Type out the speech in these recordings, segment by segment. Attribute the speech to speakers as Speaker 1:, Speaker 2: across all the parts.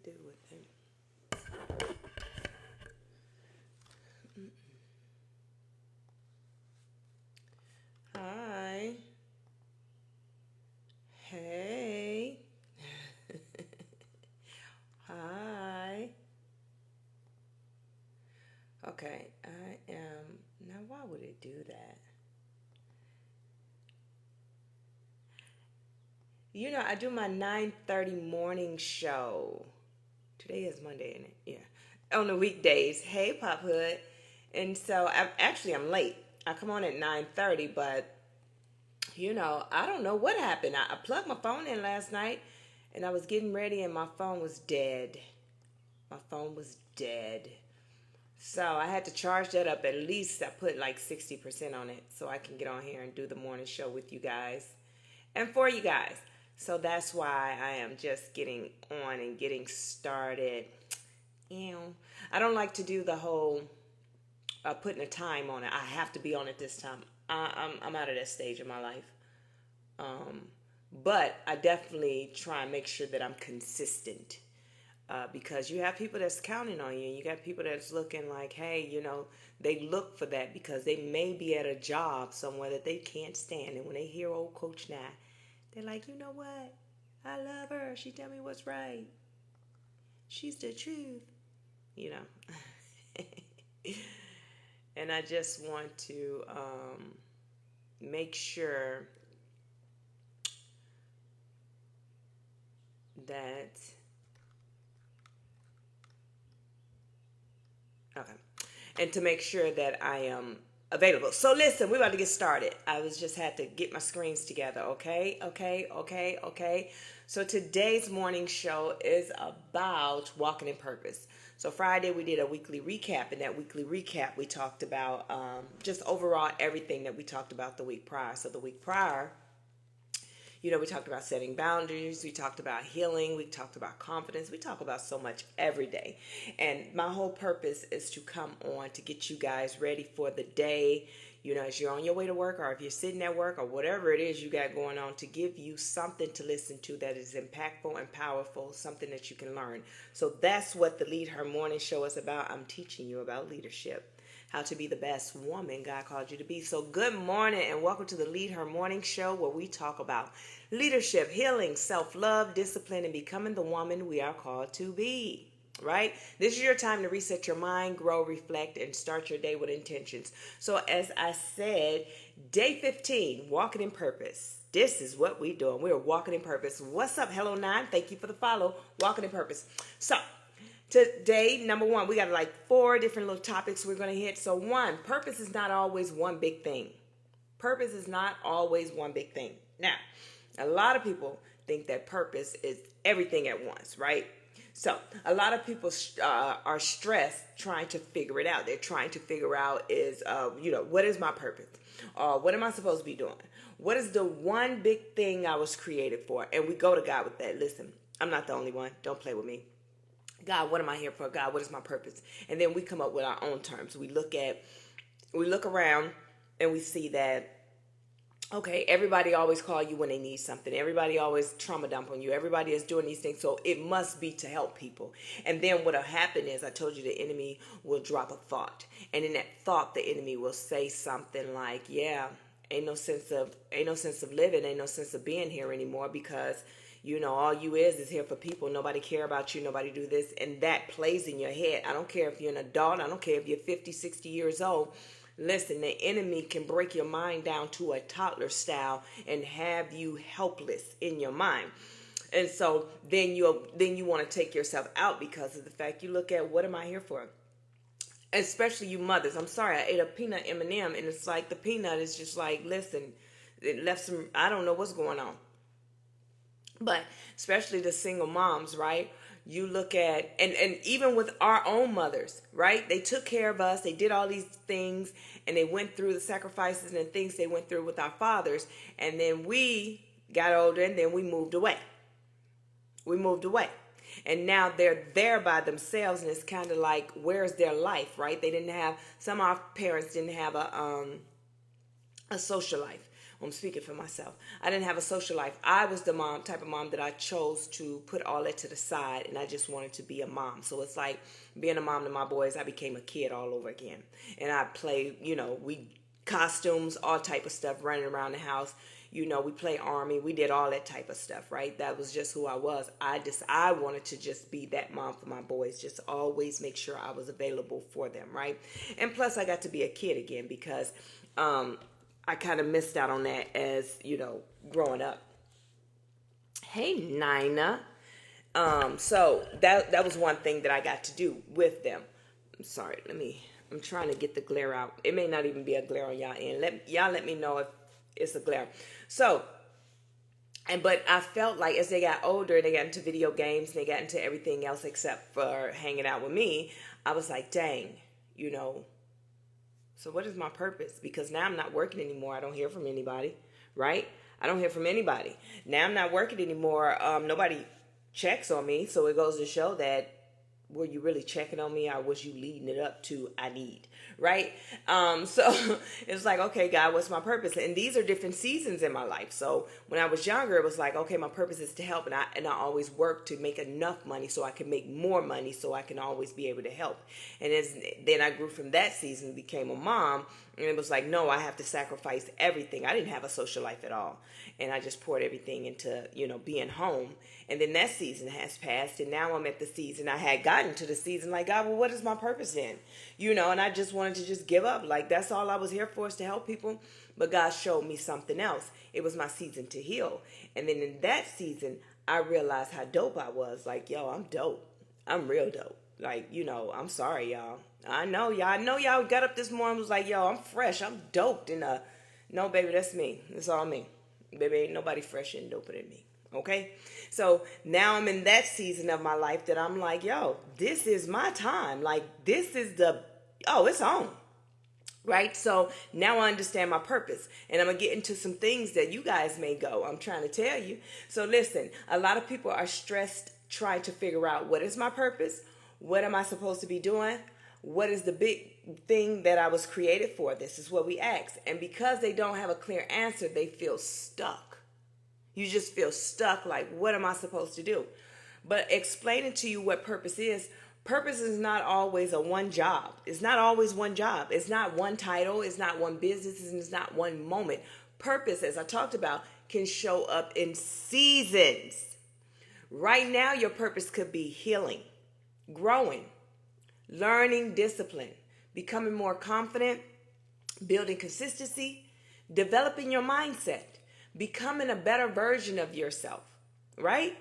Speaker 1: do with it. Hi. Hey. Hi. Okay, I am. Now, why would it do that? You know, I do my 9:30 morning show. Today is Monday, isn't it? Yeah. On the weekdays. Hey, Pop Hood. And so, I'm late. I come on at 9:30, but I don't know what happened. I plugged my phone in last night and I was getting ready and my phone was dead. My phone was dead. So I had to charge that up. At least I put like 60% on it so I can get on here and do the morning show with you guys and for you guys. So that's why I am just getting on and getting started. I don't like to do the whole putting a time on it. I have to be on it this time. I'm out of that stage of my life. Um, but I definitely try and make sure that I'm consistent because you have people that's counting on you, and you got people that's looking like, hey, they look for that because they may be at a job somewhere that they can't stand, and when they hear old Coach Nat, they're like, you know what? I love her. She tell me what's right. She's the truth, you know. And I just want to make sure that okay, and to make sure that I am available. So listen, we're about to get started. I was just had to get my screens together. Okay. So today's morning show is about walking in purpose. So Friday we did a weekly recap. In that weekly recap, we talked about just overall everything that we talked about the week prior. So the week prior, we talked about setting boundaries. We talked about healing. We talked about confidence. We talk about so much every day. And my whole purpose is to come on to get you guys ready for the day, as you're on your way to work or if you're sitting at work or whatever it is you got going on, to give you something to listen to that is impactful and powerful, something that you can learn. So that's what the Lead Her Morning Show is about. I'm teaching you about leadership, how to be the best woman God called you to be. So good morning and welcome to the Lead Her Morning Show, where we talk about leadership, healing, self-love, discipline, and becoming the woman we are called to be. Right? This is your time to reset your mind, grow, reflect, and start your day with intentions. So as I said, day 15, walking in purpose. This is what we're doing. We're walking in purpose. What's up, Hello Nine? Thank you for the follow. Walking in purpose. So today, number one, we got like 4 different little topics we're going to hit. So one, purpose is not always one big thing. Purpose is not always one big thing. Now, a lot of people think that purpose is everything at once, right? So a lot of people are stressed trying to figure it out. They're trying to figure out what is my purpose? What am I supposed to be doing? What is the one big thing I was created for? And we go to God with that. Listen, I'm not the only one. Don't play with me. God, what am I here for? God, what is my purpose? And then we come up with our own terms. We look around and we see that, okay, everybody always call you when they need something. Everybody always trauma dump on you. Everybody is doing these things, so it must be to help people. And then what'll happen is, I told you, the enemy will drop a thought, and in that thought, the enemy will say something like, "Yeah, ain't no sense of living, ain't no sense of being here anymore because." All you is here for people. Nobody care about you. Nobody do this. And that plays in your head. I don't care if you're an adult. I don't care if you're 50, 60 years old. Listen, the enemy can break your mind down to a toddler style and have you helpless in your mind. And so then you want to take yourself out because of the fact you look at, what am I here for? Especially you mothers. I'm sorry, I ate a peanut M&M and it's like the peanut is just like, listen, it left some, I don't know what's going on. But especially the single moms, right? You look at, and even with our own mothers, right? They took care of us. They did all these things and they went through the sacrifices and things they went through with our fathers. And then we got older and then we moved away. And now they're there by themselves and it's kind of like, where's their life, right? Some of our parents didn't have a social life. I'm speaking for myself. I didn't have a social life. I was the type of mom that I chose to put all that to the side, and I just wanted to be a mom. So it's like being a mom to my boys, I became a kid all over again. And I played, we costumes, all type of stuff, running around the house. We play army. We did all that type of stuff, right? That was just who I was. I wanted to just be that mom for my boys, just always make sure I was available for them, right? And plus, I got to be a kid again because I kind of missed out on that as, growing up. Hey, Nina. So that was one thing that I got to do with them. I'm sorry. I'm trying to get the glare out. It may not even be a glare on y'all end. Let me know if it's a glare. So, but I felt like as they got older, they got into video games, and they got into everything else except for hanging out with me. I was like, dang, so what is my purpose? Because now I'm not working anymore. I don't hear from anybody, right? I don't hear from anybody. Now I'm not working anymore. Nobody checks on me. So it goes to show that, were you really checking on me, or was you leading it up to I need, right? So it's like, okay, God, what's my purpose? And these are different seasons in my life. So when I was younger, it was like, okay, my purpose is to help. And I always work to make enough money so I can make more money so I can always be able to help. And then I grew from that season, became a mom. And it was like, no, I have to sacrifice everything. I didn't have a social life at all. And I just poured everything into, being home. And then that season has passed. And now I'm at the season. I had gotten to the season like, God, well, what is my purpose then? And I just wanted to just give up. Like, that's all I was here for, is to help people. But God showed me something else. It was my season to heal. And then in that season, I realized how dope I was. Like, yo, I'm dope. I'm real dope. Like, I'm sorry, y'all. I know y'all got up this morning and was like, yo, I'm fresh. I'm doped. And no, baby, that's me. It's all me. Baby, ain't nobody fresher and doper than me. Okay? So now I'm in that season of my life that I'm like, yo, this is my time. Like, this is it's on. Right? So now I understand my purpose. And I'm going to get into some things that you guys may go, I'm trying to tell you. So listen, a lot of people are stressed trying to figure out, what is my purpose? What am I supposed to be doing? What is the big thing that I was created for? This is what we ask. And because they don't have a clear answer, they feel stuck. You just feel stuck, like, what am I supposed to do? But explaining to you what purpose is not always a one job. It's not always one job. It's not one title. It's not one business. And it's not one moment. Purpose, as I talked about, can show up in seasons. Right now, your purpose could be healing, growing, learning discipline, becoming more confident, building consistency, developing your mindset, becoming a better version of yourself, right?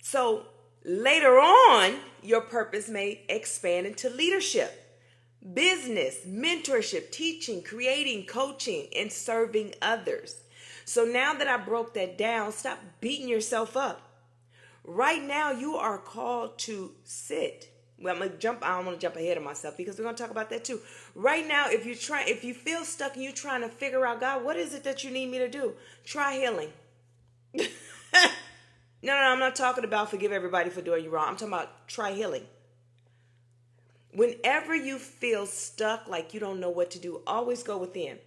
Speaker 1: So later on, your purpose may expand into leadership, business, mentorship, teaching, creating, coaching, and serving others. So now that I broke that down, stop beating yourself up. Right now, you are called to sit. Well, I don't want to jump ahead of myself because we're going to talk about that too. Right now, if you feel stuck and you're trying to figure out, God, what is it that you need me to do? Try healing. No, I'm not talking about forgive everybody for doing you wrong. I'm talking about try healing. Whenever you feel stuck, like you don't know what to do, always go within.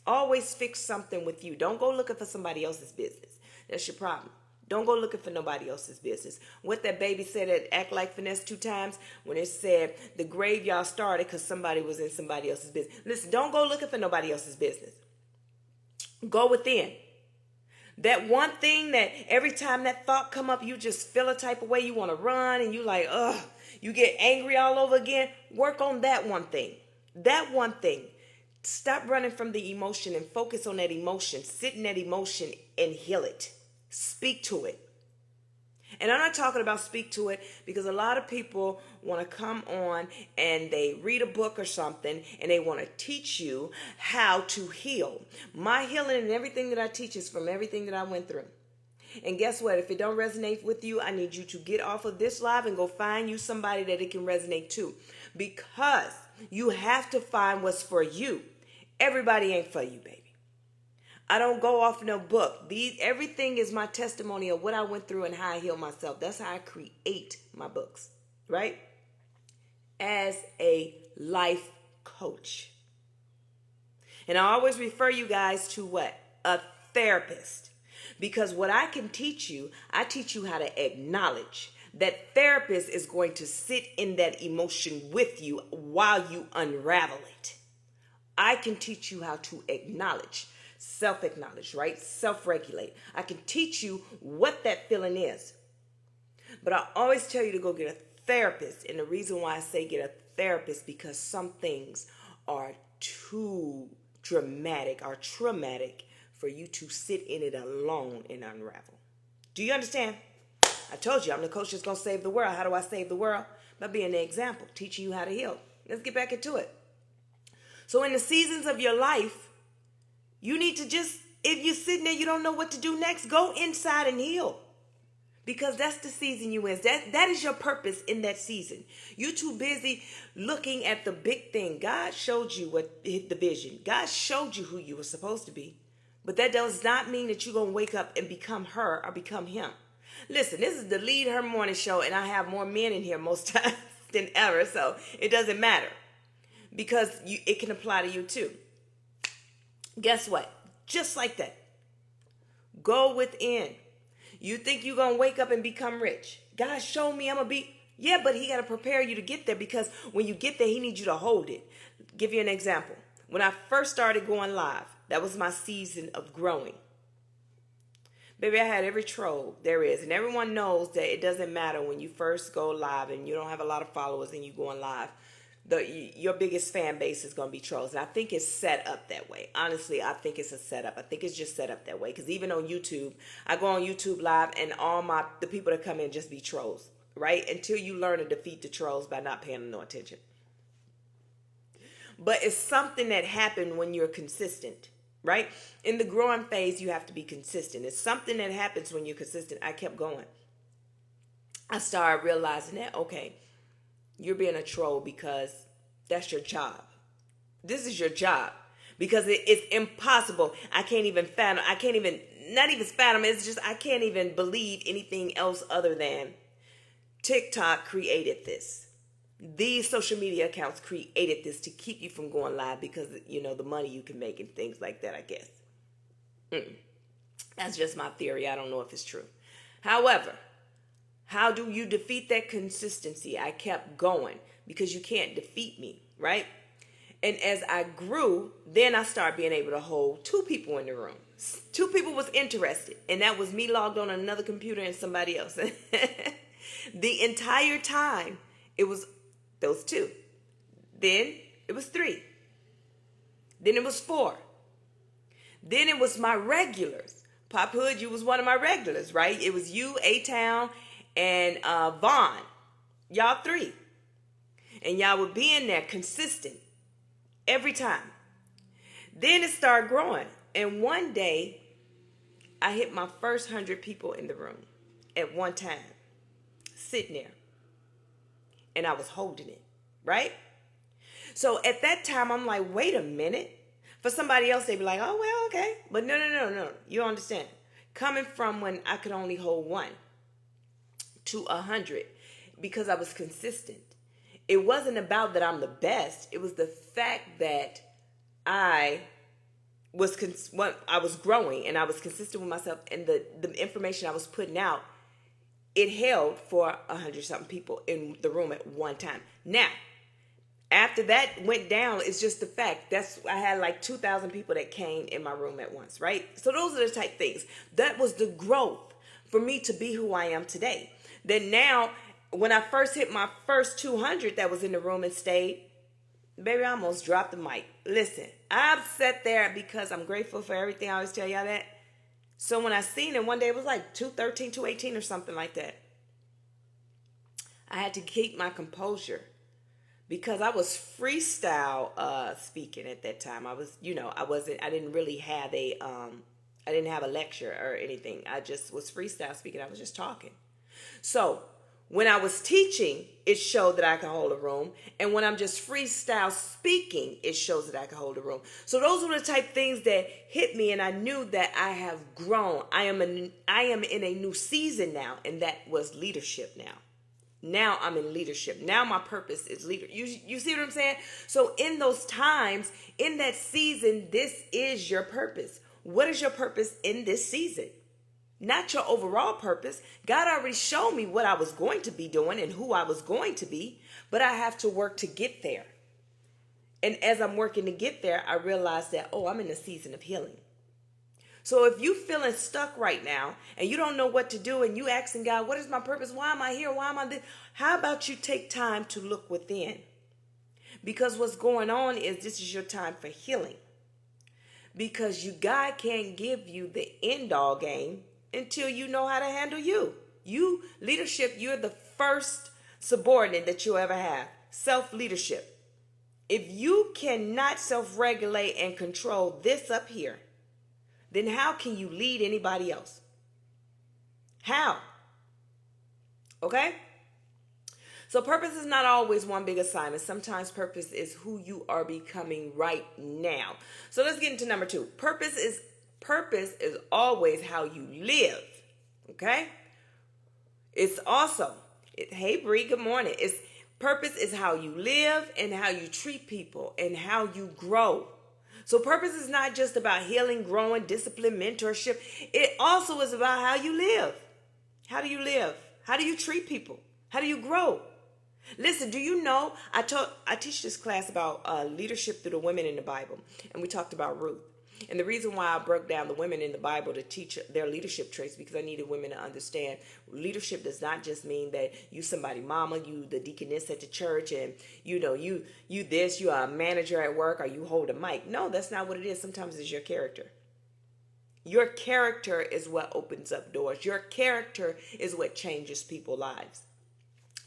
Speaker 1: Always fix something with you. Don't go looking for somebody else's business. That's your problem. Don't go looking for nobody else's business. What that baby said at Act Like Finesse 2 times, when it said the graveyard started because somebody was in somebody else's business. Listen, don't go looking for nobody else's business. Go within. That one thing that every time that thought come up, you just feel a type of way, you want to run and you like, you get angry all over again. Work on that one thing. That one thing. Stop running from the emotion and focus on that emotion. Sit in that emotion and heal it. Speak to it. And I'm not talking about speak to it because a lot of people want to come on and they read a book or something and they want to teach you how to heal. My healing and everything that I teach is from everything that I went through. And guess what? If it don't resonate with you, I need you to get off of this live and go find you somebody that it can resonate to. Because you have to find what's for you. Everybody ain't for you, baby. I don't go off no book. Everything is my testimony of what I went through and how I healed myself. That's how I create my books, right? As a life coach. And I always refer you guys to what? A therapist. Because what I can teach you, I teach you how to acknowledge. That therapist is going to sit in that emotion with you while you unravel it. I can teach you how to acknowledge, self-acknowledge, right? Self-regulate. I can teach you what that feeling is. But I always tell you to go get a therapist. And the reason why I say get a therapist, because some things are too dramatic or traumatic for you to sit in it alone and unravel. Do you understand? I told you I'm the coach that's going to save the world. How do I save the world? By being the example, teaching you how to heal. Let's get back into it. So in the seasons of your life, you need to just, if you're sitting there, you don't know what to do next, go inside and heal. Because that's the season you in. That is your purpose in that season. You're too busy looking at the big thing. God showed you what the vision. God showed you who you were supposed to be. But that does not mean that you're going to wake up and become her or become him. Listen, this is the Lead Her Morning Show, and I have more men in here most times than ever, so it doesn't matter. Because it can apply to you too. Guess what? Just like that. Go within. You think you're going to wake up and become rich. God showed me I'm going to be. Yeah, but he got to prepare you to get there, because when you get there, he needs you to hold it. Give you an example. When I first started going live, that was my season of growing. Baby, I had every troll there is. And everyone knows that it doesn't matter when you first go live and you don't have a lot of followers and you going live. Your biggest fan base is going to be trolls. And I think it's set up that way. Honestly, I think it's a setup. I think it's just set up that way. Because even on YouTube, I go on YouTube live and the people that come in just be trolls. Right? Until you learn to defeat the trolls by not paying them no attention. But it's something that happened when you're consistent. Right? In the growing phase, you have to be consistent. It's something that happens when you're consistent. I kept going. I started realizing that, okay, you're being a troll because that's your job. This is your job. Because it's impossible. I can't even fathom. Not even fathom. It's just, I can't even believe anything else other than TikTok created this. These social media accounts created this to keep you from going live because, the money you can make and things like that, I guess. That's just my theory. I don't know if it's true. However, how do you defeat that consistency? I kept going because you can't defeat me, right? And as I grew, then I started being able to hold 2 people in the room. 2 people was interested, and that was me logged on another computer and somebody else. The entire time, it was those 2. Then it was 3. Then it was 4. Then it was my regulars. Pop Hood, you was one of my regulars, right? It was you, A-Town, and Vaughn. Y'all 3. And y'all would be in there consistent every time. Then it started growing. And one day, I hit my first 100 people in the room at one time. Sitting there. And I was holding it, right? So at that time, I'm like, wait a minute. For somebody else, they'd be like, oh, well, okay. But no. You don't understand. Coming from when I could only hold 1 to 100 because I was consistent. It wasn't about that I'm the best. It was the fact that I was growing and I was consistent with myself, and the information I was putting out, it held for 100-something people in the room at one time. Now, after that went down, it's just the fact I had like 2,000 people that came in my room at once, right? So those are the type things. That was the growth for me to be who I am today. Then now, when I first hit my first 200 that was in the room and stayed, baby, I almost dropped the mic. Listen, I've sat there because I'm grateful for everything. I always tell y'all that. So when I seen it one day, it was like 213, 218 or something like that. I had to keep my composure because I was freestyle speaking at that time. I didn't really have I didn't have a lecture or anything. I just was freestyle speaking. I was just talking. So when I was teaching, it showed that I could hold a room. And when I'm just freestyle speaking, it shows that I can hold a room. So those were the type things that hit me. And I knew that I have grown. I am in a new season now. And that was leadership now. Now I'm in leadership. Now my purpose is leader. You see what I'm saying? So in those times, in that season, this is your purpose. What is your purpose in this season? Not your overall purpose. God already showed me what I was going to be doing and who I was going to be, but I have to work to get there. And as I'm working to get there, I realize that, oh, I'm in a season of healing. So if you feeling stuck right now and you don't know what to do and you asking God, what is my purpose? Why am I here? Why am I this? How about you take time to look within? Because what's going on is this is your time for healing. Because God can't give you the end all game until you know how to handle you. You, leadership, you're the first subordinate that you'll ever have. Self-leadership. If you cannot self-regulate and control this up here, then how can you lead anybody else? How? Okay? So purpose is not always one big assignment. Sometimes purpose is who you are becoming right now. So let's get into number 2. Purpose is always how you live. Okay? It's also, hey Bree, good morning. Purpose is how you live and how you treat people and how you grow. So purpose is not just about healing, growing, discipline, mentorship. It also is about how you live. How do you live? How do you treat people? How do you grow? Listen, do you know, I teach this class about leadership through the women in the Bible, and we talked about Ruth. And the reason why I broke down the women in the Bible to teach their leadership traits, because I needed women to understand leadership does not just mean that you somebody mama, you the deaconess at the church, and you are a manager at work, or you hold a mic. No, that's not what it is. Sometimes it's your character. Your character is what opens up doors. Your character is what changes people's lives.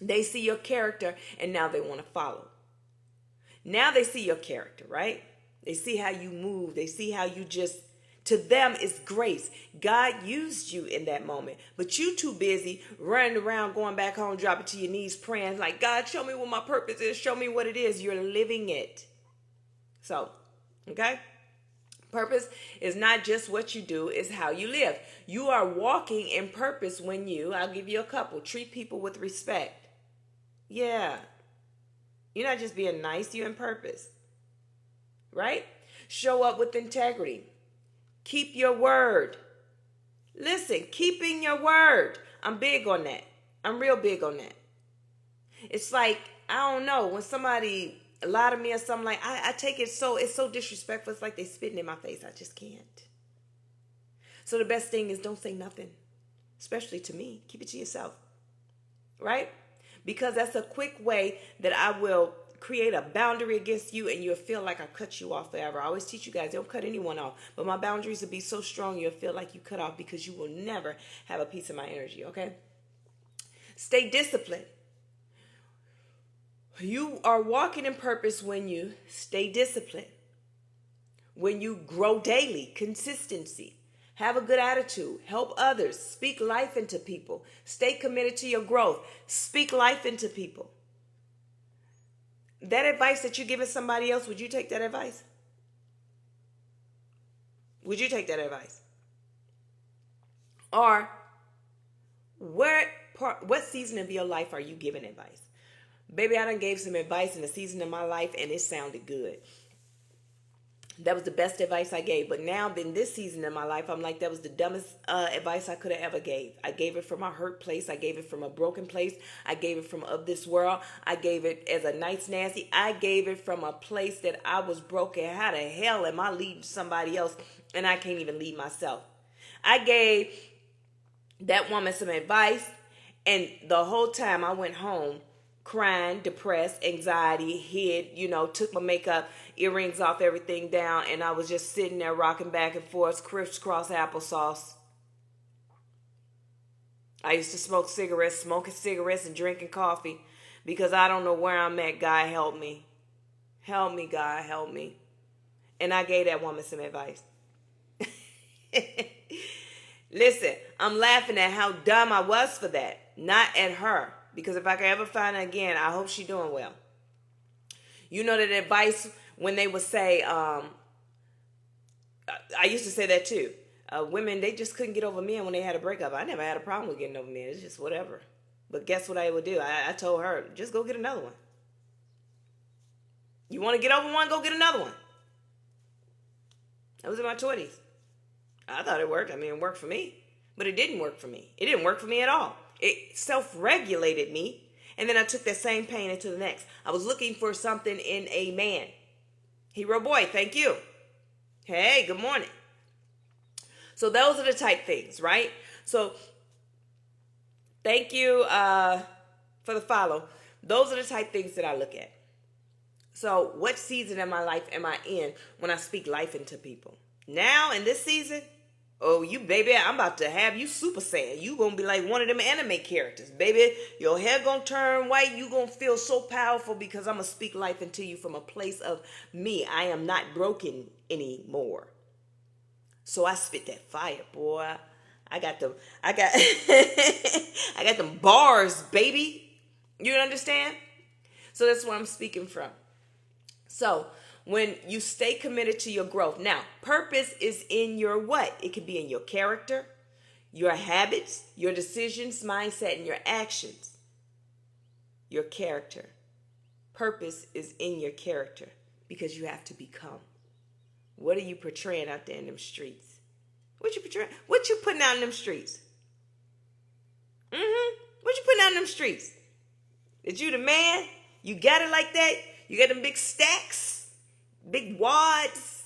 Speaker 1: They see your character and now they want to follow. Now they see your character, right? They see how you move. They see how you to them it's grace. God used you in that moment, but you too busy running around, going back home, dropping to your knees, praying like, God, show me what my purpose is. Show me what it is. You're living it. So, okay? Purpose is not just what you do, it's how you live. You are walking in purpose when I'll give you a couple, treat people with respect. Yeah. You're not just being nice, you're in purpose. Right? Show up with integrity. Keep your word. Listen, keeping your word. I'm big on that. I'm real big on that. It's like, I don't know, when somebody lied to me or something, like I take it it's so disrespectful. It's like they spitting in my face. I just can't. So the best thing is don't say nothing, especially to me. Keep it to yourself. Right? Because that's a quick way that I will create a boundary against you and you'll feel like I cut you off forever. I always teach you guys, don't cut anyone off. But my boundaries will be so strong you'll feel like you cut off because you will never have a piece of my energy, okay? Stay disciplined. You are walking in purpose when you stay disciplined. When you grow daily, consistency. Have a good attitude. Help others. Speak life into people. Stay committed to your growth. Speak life into people. That advice that you're giving somebody else, would you take that advice? Would you take that advice? Or what season of your life are you giving advice? Baby, I done gave some advice in the season of my life and it sounded good. That was the best advice I gave. But now in this season of my life, I'm like, that was the dumbest advice I could have ever gave. I gave it from a hurt place. I gave it from a broken place. I gave it from of this world. I gave it as a nice Nancy. I gave it from a place that I was broken. How the hell am I leading somebody else and I can't even lead myself? I gave that woman some advice and the whole time I went home crying, depressed, anxiety, hid, took my makeup, earrings off, everything down, and I was just sitting there rocking back and forth, crisscross applesauce. I used to smoking cigarettes and drinking coffee because I don't know where I'm at. God, help me. Help me, God, help me. And I gave that woman some advice. Listen, I'm laughing at how dumb I was for that, not at her. Because if I can ever find her again, I hope she's doing well. You know that advice when they would say, I used to say that too. Women, they just couldn't get over men when they had a breakup. I never had a problem with getting over men. It's just whatever. But guess what I would do? I told her, just go get another one. You want to get over one, go get another one. I was in my 20s. I thought it worked. I mean, it worked for me, but it didn't work for me. It didn't work for me at all. It self-regulated me, and then I took that same pain into the next. I was looking for something in a man. Hero boy, thank you. Hey, good morning. So those are the type things, right? So thank you for the follow. Those are the type things that I look at. So what season of my life am I in when I speak life into people? Now in this season, oh, you baby, I'm about to have you Super Saiyan. You gonna be like one of them anime characters, baby. Your hair gonna turn white. You gonna feel so powerful because I'm gonna speak life into you from a place of me. I am not broken anymore. So I spit that fire, boy. I got them. I got I got them bars, baby. You understand? So that's where I'm speaking from. So when you stay committed to your growth. Now, purpose is in your what? It could be in your character, your habits, your decisions, mindset, and your actions. Your character. Purpose is in your character because you have to become. What are you portraying out there in them streets? What you portraying? What you putting out in them streets? What you putting out in them streets? Is you the man? You got it like that? You got them big stacks? Big wads.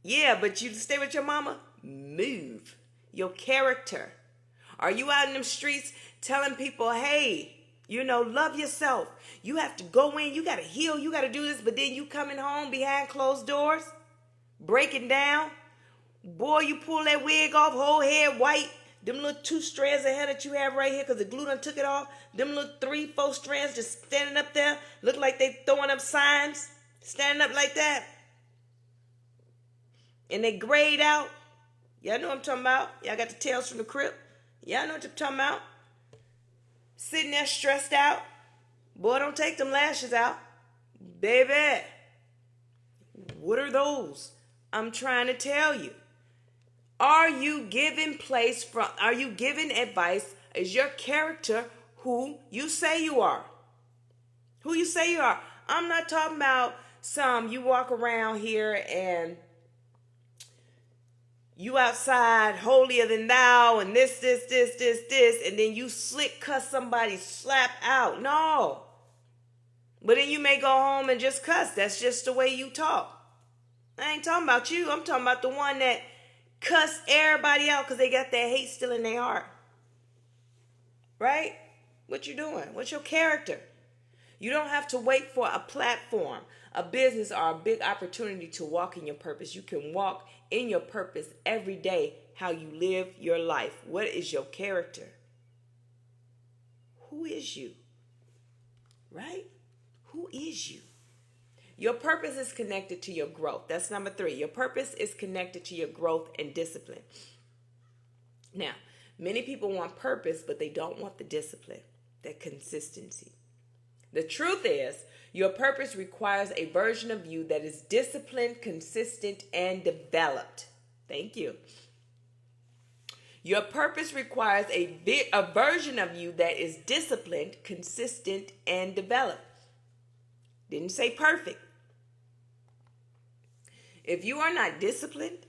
Speaker 1: Yeah, but you stay with your mama? Move. Your character. Are you out in them streets telling people, hey, love yourself. You have to go in. You got to heal. You got to do this. But then you coming home behind closed doors, breaking down. Boy, you pull that wig off, whole head white. Them little 2 strands of hair that you have right here because the glue done took it off. Them little 3, 4 strands just standing up there. Look like they throwing up signs. Standing up like that. And they grayed out. Y'all know what I'm talking about. Y'all got the Tales from the Crypt. Y'all know what I'm talking about. Sitting there stressed out. Boy, don't take them lashes out. Baby. What are those? I'm trying to tell you. Are you giving advice? Is your character who you say you are? Who you say you are? I'm not talking about you walk around here and you outside holier than thou and this, and then you slick cuss somebody slap out. No. But then you may go home and just cuss. That's just the way you talk. I ain't talking about you. I'm talking about the one that cuss everybody out because they got that hate still in their heart. Right? What you doing? What's your character? You don't have to wait for a platform, a business, or a big opportunity to walk in your purpose. You can walk in your purpose every day, how you live your life. What is your character? Who is you? Right? Who is you? Your purpose is connected to your growth. That's number 3. Your purpose is connected to your growth and discipline. Now, many people want purpose, but they don't want the discipline, that consistency. The truth is, your purpose requires a version of you that is disciplined, consistent, and developed. Thank you. Your purpose requires a version of you that is disciplined, consistent, and developed. Didn't say perfect. If you are not disciplined,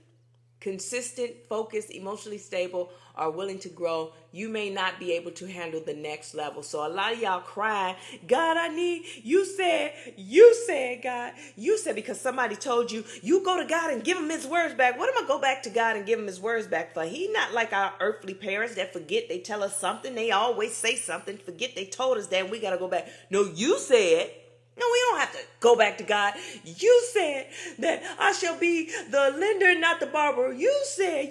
Speaker 1: consistent, focused, emotionally stable, or willing to grow, you may not be able to handle the next level. So a lot of y'all crying, God, you said, God, you said, because somebody told you, you go to God and give him his words back. What am I go back to God and give him his words back for? He not like our earthly parents that forget they tell us something. They always say something, forget they told us that, and we got to go back. No, you said. No, we don't have to go back to God. You said that I shall be the lender, not the borrower. You said.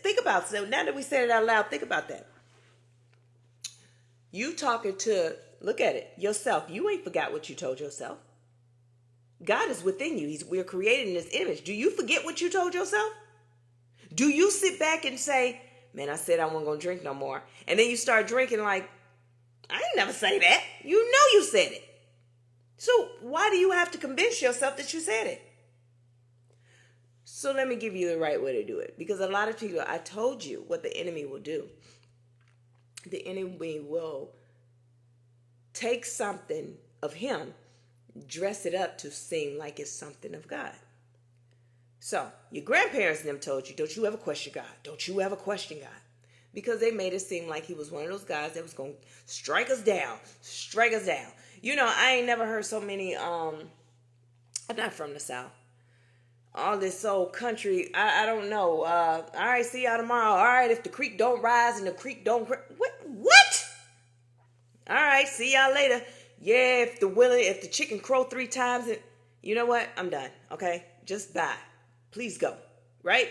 Speaker 1: Think about it. So now that we said it out loud, think about that. You talking to, look at it, yourself. You ain't forgot what you told yourself. God is within you. We're created in his image. Do you forget what you told yourself? Do you sit back and say, man, I said I wasn't going to drink no more. And then you start drinking like, I ain't never say that. You know you said it. So why do you have to convince yourself that you said it? So let me give you the right way to do it. Because a lot of people, I told you what the enemy will do. The enemy will take something of him, dress it up to seem like it's something of God. So your grandparents and them told you, don't you ever question God. Don't you ever question God. Because they made it seem like he was one of those guys that was going to strike us down. Strike us down. You know, I ain't never heard so many, I'm not from the South. All this old country, I don't know. All right, see y'all tomorrow. All right, if the creek don't rise and the creek don't... What? All right, see y'all later. Yeah, if the chicken crow 3 times, and you know what? I'm done. Okay, just bye. Please go. Right?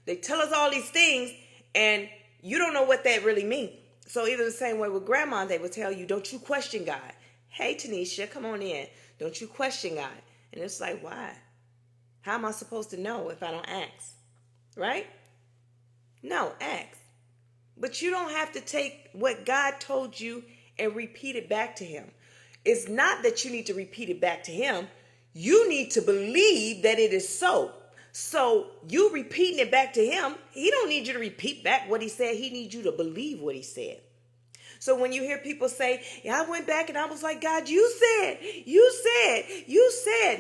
Speaker 1: They tell us all these things, and you don't know what that really means. So either the same way with grandma, they would tell you, don't you question God. Hey, Tanisha, come on in. Don't you question God. And it's like, why? How am I supposed to know if I don't ask? Right? No, ask. But you don't have to take what God told you and repeat it back to him. It's not that you need to repeat it back to him. You need to believe that it is so. So you repeating it back to him, he don't need you to repeat back what he said. He needs you to believe what he said. So when you hear people say, yeah, I went back and I was like, God, you said.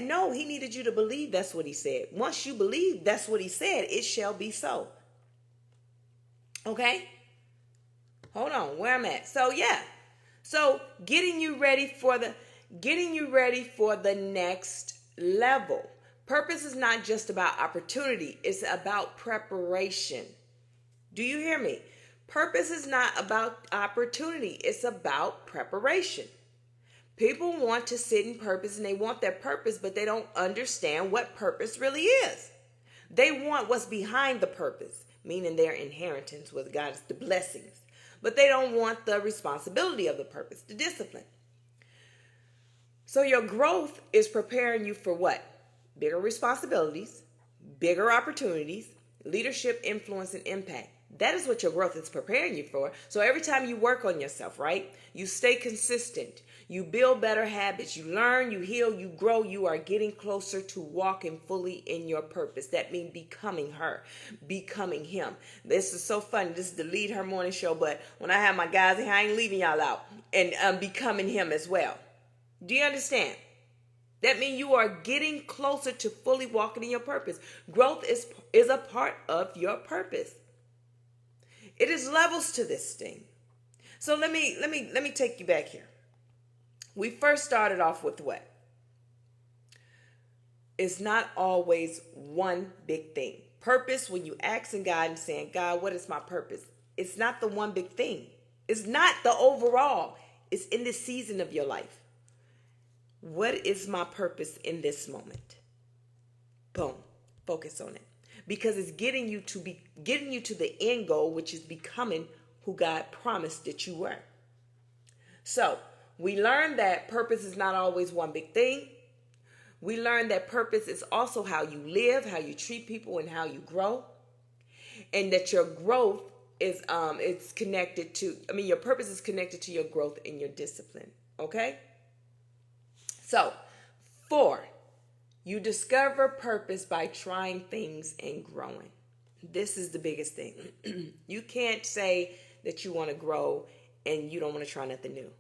Speaker 1: No, he needed you to believe that's what he said. Once you believe that's what he said, it shall be so. Okay? Hold on, where I'm at. So yeah. So getting you ready for the next level. Purpose is not just about opportunity. It's about preparation. Do you hear me? Purpose is not about opportunity. It's about preparation. People want to sit in purpose and they want their purpose, but they don't understand what purpose really is. They want what's behind the purpose, meaning their inheritance with God is the blessings. But they don't want the responsibility of the purpose, the discipline. So your growth is preparing you for what? Bigger responsibilities, bigger opportunities, leadership, influence, and impact. That is what your growth is preparing you for. So every time you work on yourself, right? You stay consistent. You build better habits. You learn, you heal, you grow. You are getting closer to walking fully in your purpose. That means becoming her, becoming him. This is so funny. This is the Lead Her Morning Show. But when I have my guys in here, I ain't leaving y'all out. And becoming him as well. Do you understand? That means you are getting closer to fully walking in your purpose. Growth is a part of your purpose. It is levels to this thing. So let me take you back here. We first started off with what? It's not always one big thing. Purpose, when you asking God and saying, God, what is my purpose? It's not the one big thing. It's not the overall. It's in the season of your life. What is my purpose in this moment? Boom. Focus on it. Because it's getting you to the end goal, which is becoming who God promised that you were. So we learned that purpose is not always one big thing. We learned that purpose is also how you live, how you treat people, and how you grow. And that your growth is it's connected to, your purpose is connected to your growth and your discipline. Okay? So, 4, you discover purpose by trying things and growing. This is the biggest thing. You can't say that you want to grow and you don't want to try nothing new.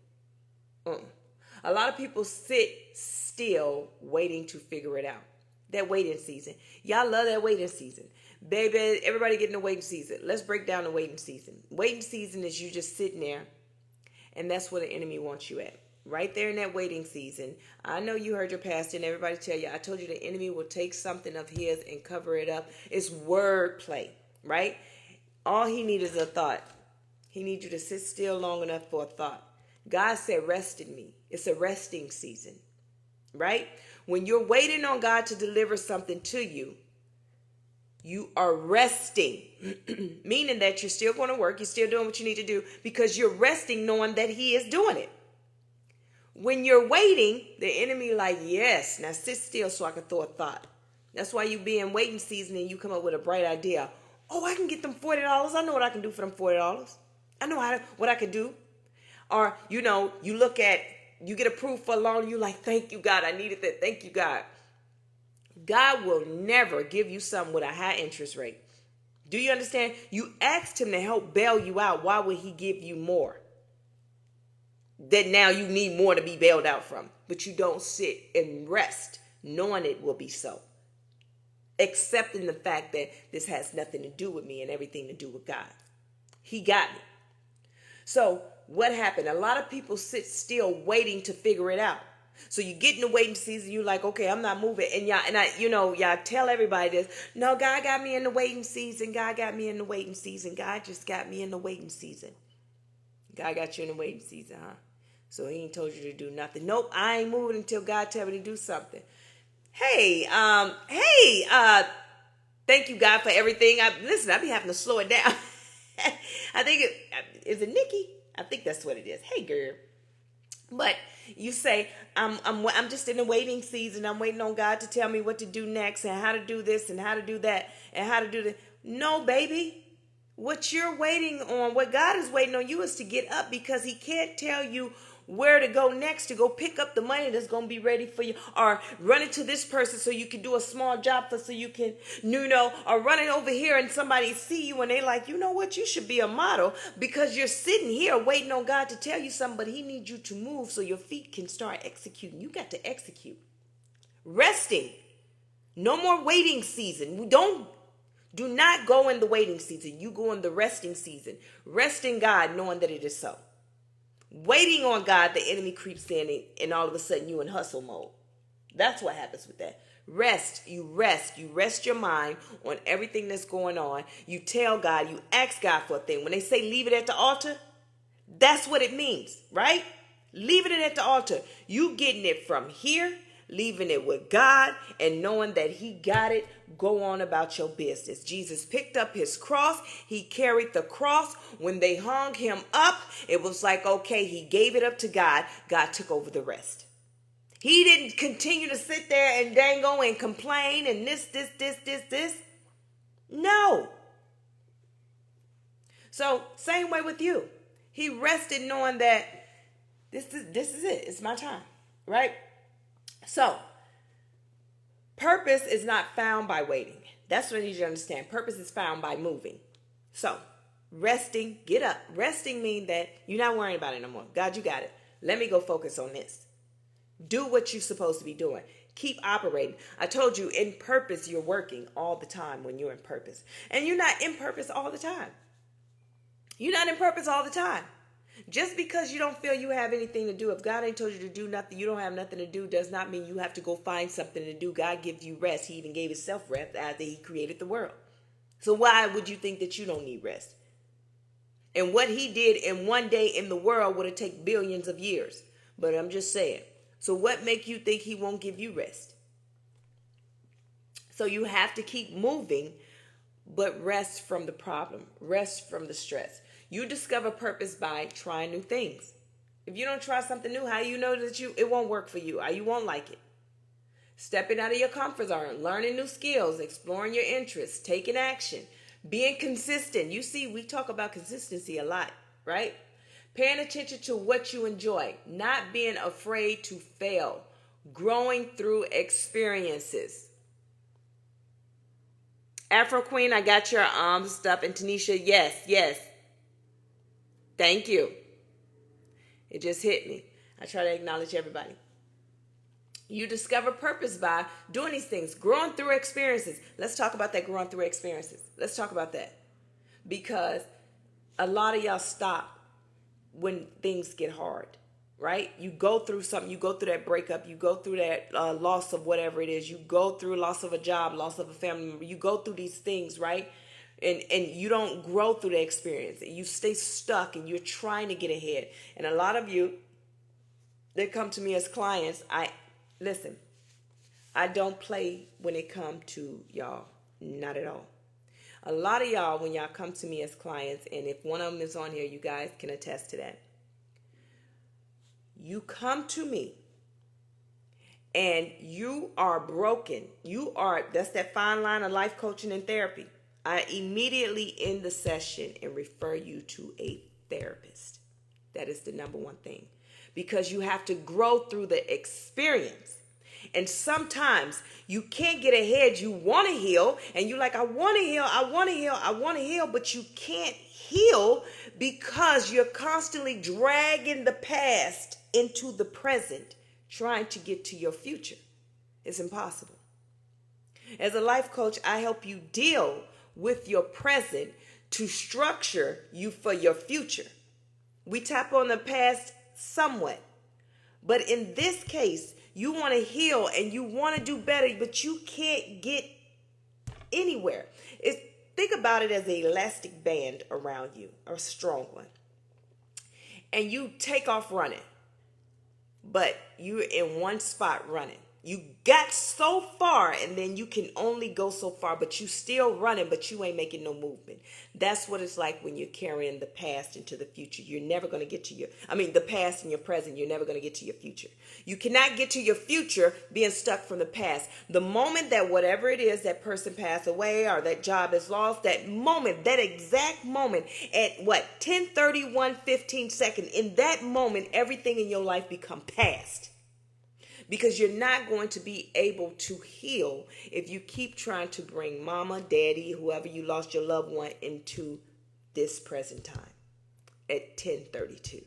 Speaker 1: A lot of people sit still waiting to figure it out. That waiting season. Y'all love that waiting season. Baby, everybody getting a waiting season. Let's break down the waiting season. Waiting season is you just sitting there, and that's where the enemy wants you at. Right there in that waiting season. I know you heard your pastor and everybody tell you, I told you the enemy will take something of his and cover it up. It's wordplay, right? All he needs is a thought. He needs you to sit still long enough for a thought. God said, rest in me. It's a resting season, right? When you're waiting on God to deliver something to you, you are resting, meaning that you're still going to work. You're still doing what you need to do because you're resting knowing that he is doing it. When you're waiting, the enemy like, yes, now sit still so I can throw a thought. That's why you be in waiting season and you come up with a bright idea. Oh, I can get them $40. I know what I can do for them $40. I know what I can do. Or, you get approved for a loan. You like, thank you, God. I needed that. Thank you, God. God will never give you something with a high interest rate. Do you understand? You asked him to help bail you out. Why would he give you more? That now you need more to be bailed out from. But you don't sit and rest knowing it will be so. accepting the fact that this has nothing to do with me and everything to do with God. He got me. So what happened? A lot of people sit still waiting to figure it out. So you get in the waiting season, you're like, okay, I'm not moving. And y'all tell everybody this. No, God got me in the waiting season. God got me in the waiting season. God just got me in the waiting season. God got you in the waiting season, huh? So he ain't told you to do nothing. Nope, I ain't moving until God tell me to do something. Hey, thank you, God, for everything. Listen, I be having to slow it down. I think is it Nikki? I think that's what it is. Hey, girl. But you say, I'm just in the waiting season. I'm waiting on God to tell me what to do next and how to do this and how to do that and how to do this. No, baby. What you're waiting on, what God is waiting on you is to get up, because he can't tell you where to go next to go pick up the money that's going to be ready for you, or run into this person so you can do a small job so you can, or running over here and somebody see you and they like, you know what, you should be a model, because you're sitting here waiting on God to tell you something, but he needs you to move so your feet can start executing. You got to execute. Resting. No more waiting season. Do not go in the waiting season. You go in the resting season. Rest in God, knowing that it is so. Waiting on God, the enemy creeps in and all of a sudden you in hustle mode. That's what happens with that. Rest. You rest your mind on everything that's going on. You tell God, you ask God for a thing. When they say leave it at the altar, that's what it means, right? Leaving it at the altar. You getting it from here, leaving it with God, and knowing that he got it. Go on about your business. Jesus picked up his cross. He carried the cross. When they hung him up, it was like, okay, he gave it up to God. God took over the rest. He didn't continue to sit there and dangle and complain and this. No. So same way with you. He rested knowing that this is it. It's my time, right? So purpose is not found by waiting. That's what I need you to understand. Purpose is found by moving. So resting, get up. Resting means that you're not worrying about it no more. God, you got it. Let me go focus on this. Do what you're supposed to be doing. Keep operating. I told you, in purpose, you're working all the time when you're in purpose. And you're not in purpose all the time. You're not in purpose all the time. Just because you don't feel you have anything to do, if God ain't told you to do nothing, you don't have nothing to do, does not mean you have to go find something to do. God gives you rest. He even gave himself rest after he created the world. So why would you think that you don't need rest? And what he did in one day in the world would have taken billions of years. But I'm just saying. So what make you think he won't give you rest? So you have to keep moving, but rest from the problem. Rest from the stress. You discover purpose by trying new things. If you don't try something new, how do you know that it won't work for you? How you won't like it? Stepping out of your comfort zone, learning new skills, exploring your interests, taking action, being consistent. You see, we talk about consistency a lot, right? Paying attention to what you enjoy, not being afraid to fail, growing through experiences. Afro Queen, I got your stuff. And Tanisha, yes. Thank you. It just hit me. I try to acknowledge everybody. You discover purpose by doing these things, growing through experiences. Let's talk about that, growing through experiences. Let's talk about that. Because a lot of y'all stop when things get hard, right? You go through something. You go through that breakup. You go through that loss of whatever it is. You go through loss of a job, loss of a family member. You go through these things, right? And you don't grow through the experience. You stay stuck and you're trying to get ahead. And a lot of you that come to me as clients, I don't play when it comes to y'all. Not at all. A lot of y'all, when y'all come to me as clients, and if one of them is on here, you guys can attest to that. You come to me and you are broken. That's that fine line of life coaching and therapy. I immediately end the session and refer you to a therapist. That is the number one thing. Because you have to grow through the experience. And sometimes you can't get ahead. You want to heal. And you're like, I want to heal. But you can't heal because you're constantly dragging the past into the present, trying to get to your future. It's impossible. As a life coach, I help you deal with your present to structure you for your future. We tap on the past somewhat, but in this case, you want to heal and you want to do better, but you can't get anywhere. Think about it as an elastic band around you, a strong one. And you take off running, but you're in one spot running. You got so far and then you can only go so far, but you still running, but you ain't making no movement. That's what it's like when you're carrying the past into the future. You're never going to get to the past and your present, you're never going to get to your future. You cannot get to your future being stuck from the past. The moment that whatever it is, that person passed away or that job is lost, that moment, that exact moment at 10:31:15 in that moment, everything in your life become past. Because you're not going to be able to heal if you keep trying to bring mama, daddy, whoever you lost your loved one into this present time at 10:32.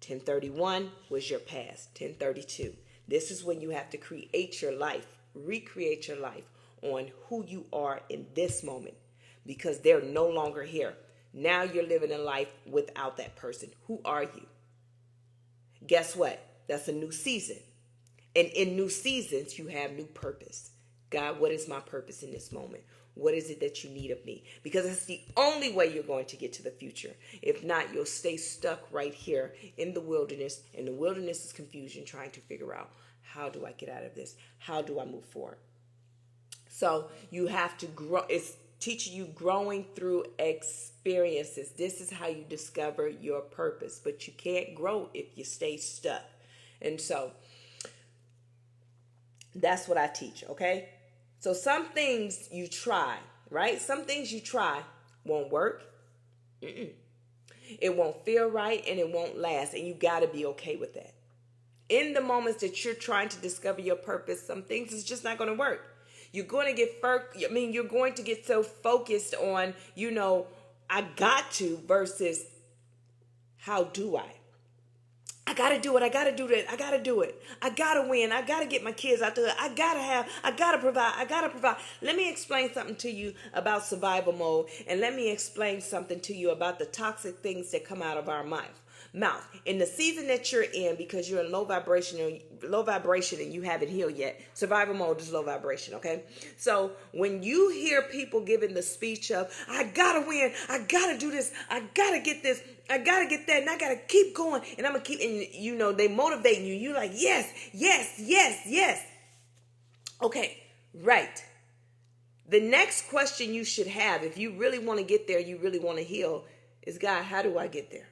Speaker 1: 10:31 was your past. 10:32. This is when you have to create your life, recreate your life on who you are in this moment because they're no longer here. Now you're living a life without that person. Who are you? Guess what? That's a new season. And in new seasons, you have new purpose. God, what is my purpose in this moment? What is it that you need of me? Because that's the only way you're going to get to the future. If not, you'll stay stuck right here in the wilderness. And the wilderness is confusion, trying to figure out, how do I get out of this? How do I move forward? So you have to grow. It's teaching you growing through experiences. This is how you discover your purpose. But you can't grow if you stay stuck. And so that's what I teach, okay? So some things you try, right? Some things you try won't work. It won't feel right and it won't last. And you got to be okay with that. In the moments that you're trying to discover your purpose, some things is just not going to work. You're going to you're going to get so focused on, I got to versus how do I? I got to do it. I got to do that. I got to do it. I got to win. I got to get my kids out there. I got to provide. Let me explain something to you about survival mode. And let me explain something to you about the toxic things that come out of our mouth. In the season that you're in, because you're in low vibration and you haven't healed yet, survival mode is low vibration, okay? So when you hear people giving the speech of, I gotta win, I gotta do this, I gotta get this, I gotta get that, and I gotta keep going, and I'm gonna keep, and they motivate you. You're like, yes, yes, yes, yes. Okay, right. The next question you should have, if you really want to get there, you really want to heal, is, God, how do I get there?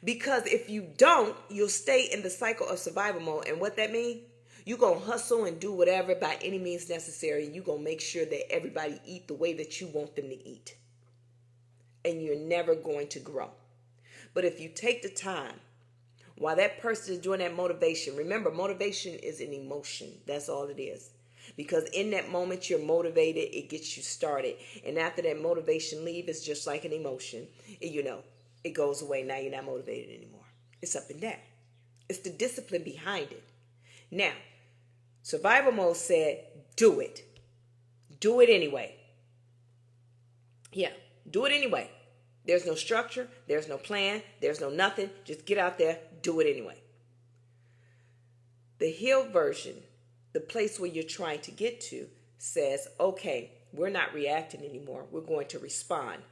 Speaker 1: Because if you don't, you'll stay in the cycle of survival mode. And what that means, you're going to hustle and do whatever by any means necessary. And you're going to make sure that everybody eat the way that you want them to eat. And you're never going to grow. But if you take the time, while that person is doing that motivation, remember, motivation is an emotion. That's all it is. Because in that moment, you're motivated. It gets you started. And after that motivation leaves, it's just like an emotion. It goes away. Now you're not motivated anymore. It's up and down. It's the discipline behind it. Now, survival mode said, do it. Do it anyway. Yeah, do it anyway. There's no structure. There's no plan. There's no nothing. Just get out there. Do it anyway. The healed version, the place where you're trying to get to, says, okay, we're not reacting anymore. We're going to respond.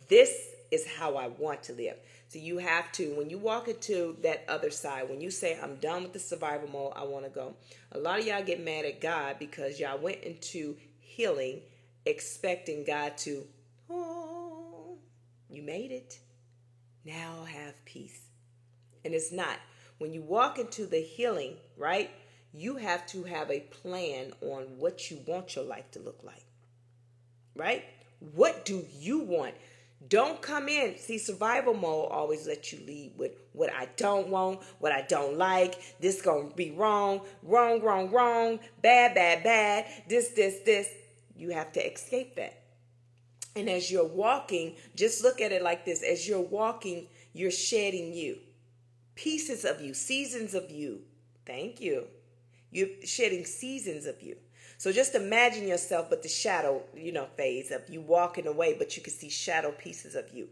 Speaker 1: This is how I want to live. So you have to, when you walk into that other side, when you say, I'm done with the survival mode, I want to go. A lot of y'all get mad at God because y'all went into healing expecting God to, you made it. Now have peace. And it's not. When you walk into the healing, right, you have to have a plan on what you want your life to look like. Right? What do you want? Don't come in. See, survival mode always lets you lead with what I don't want, what I don't like. This going to be wrong, bad, this. You have to escape that. And as you're walking, just look at it like this. As you're walking, you're shedding you. Pieces of you, seasons of you. Thank you. You're shedding seasons of you. So just imagine yourself, but the shadow, phase of you walking away, but you can see shadow pieces of you.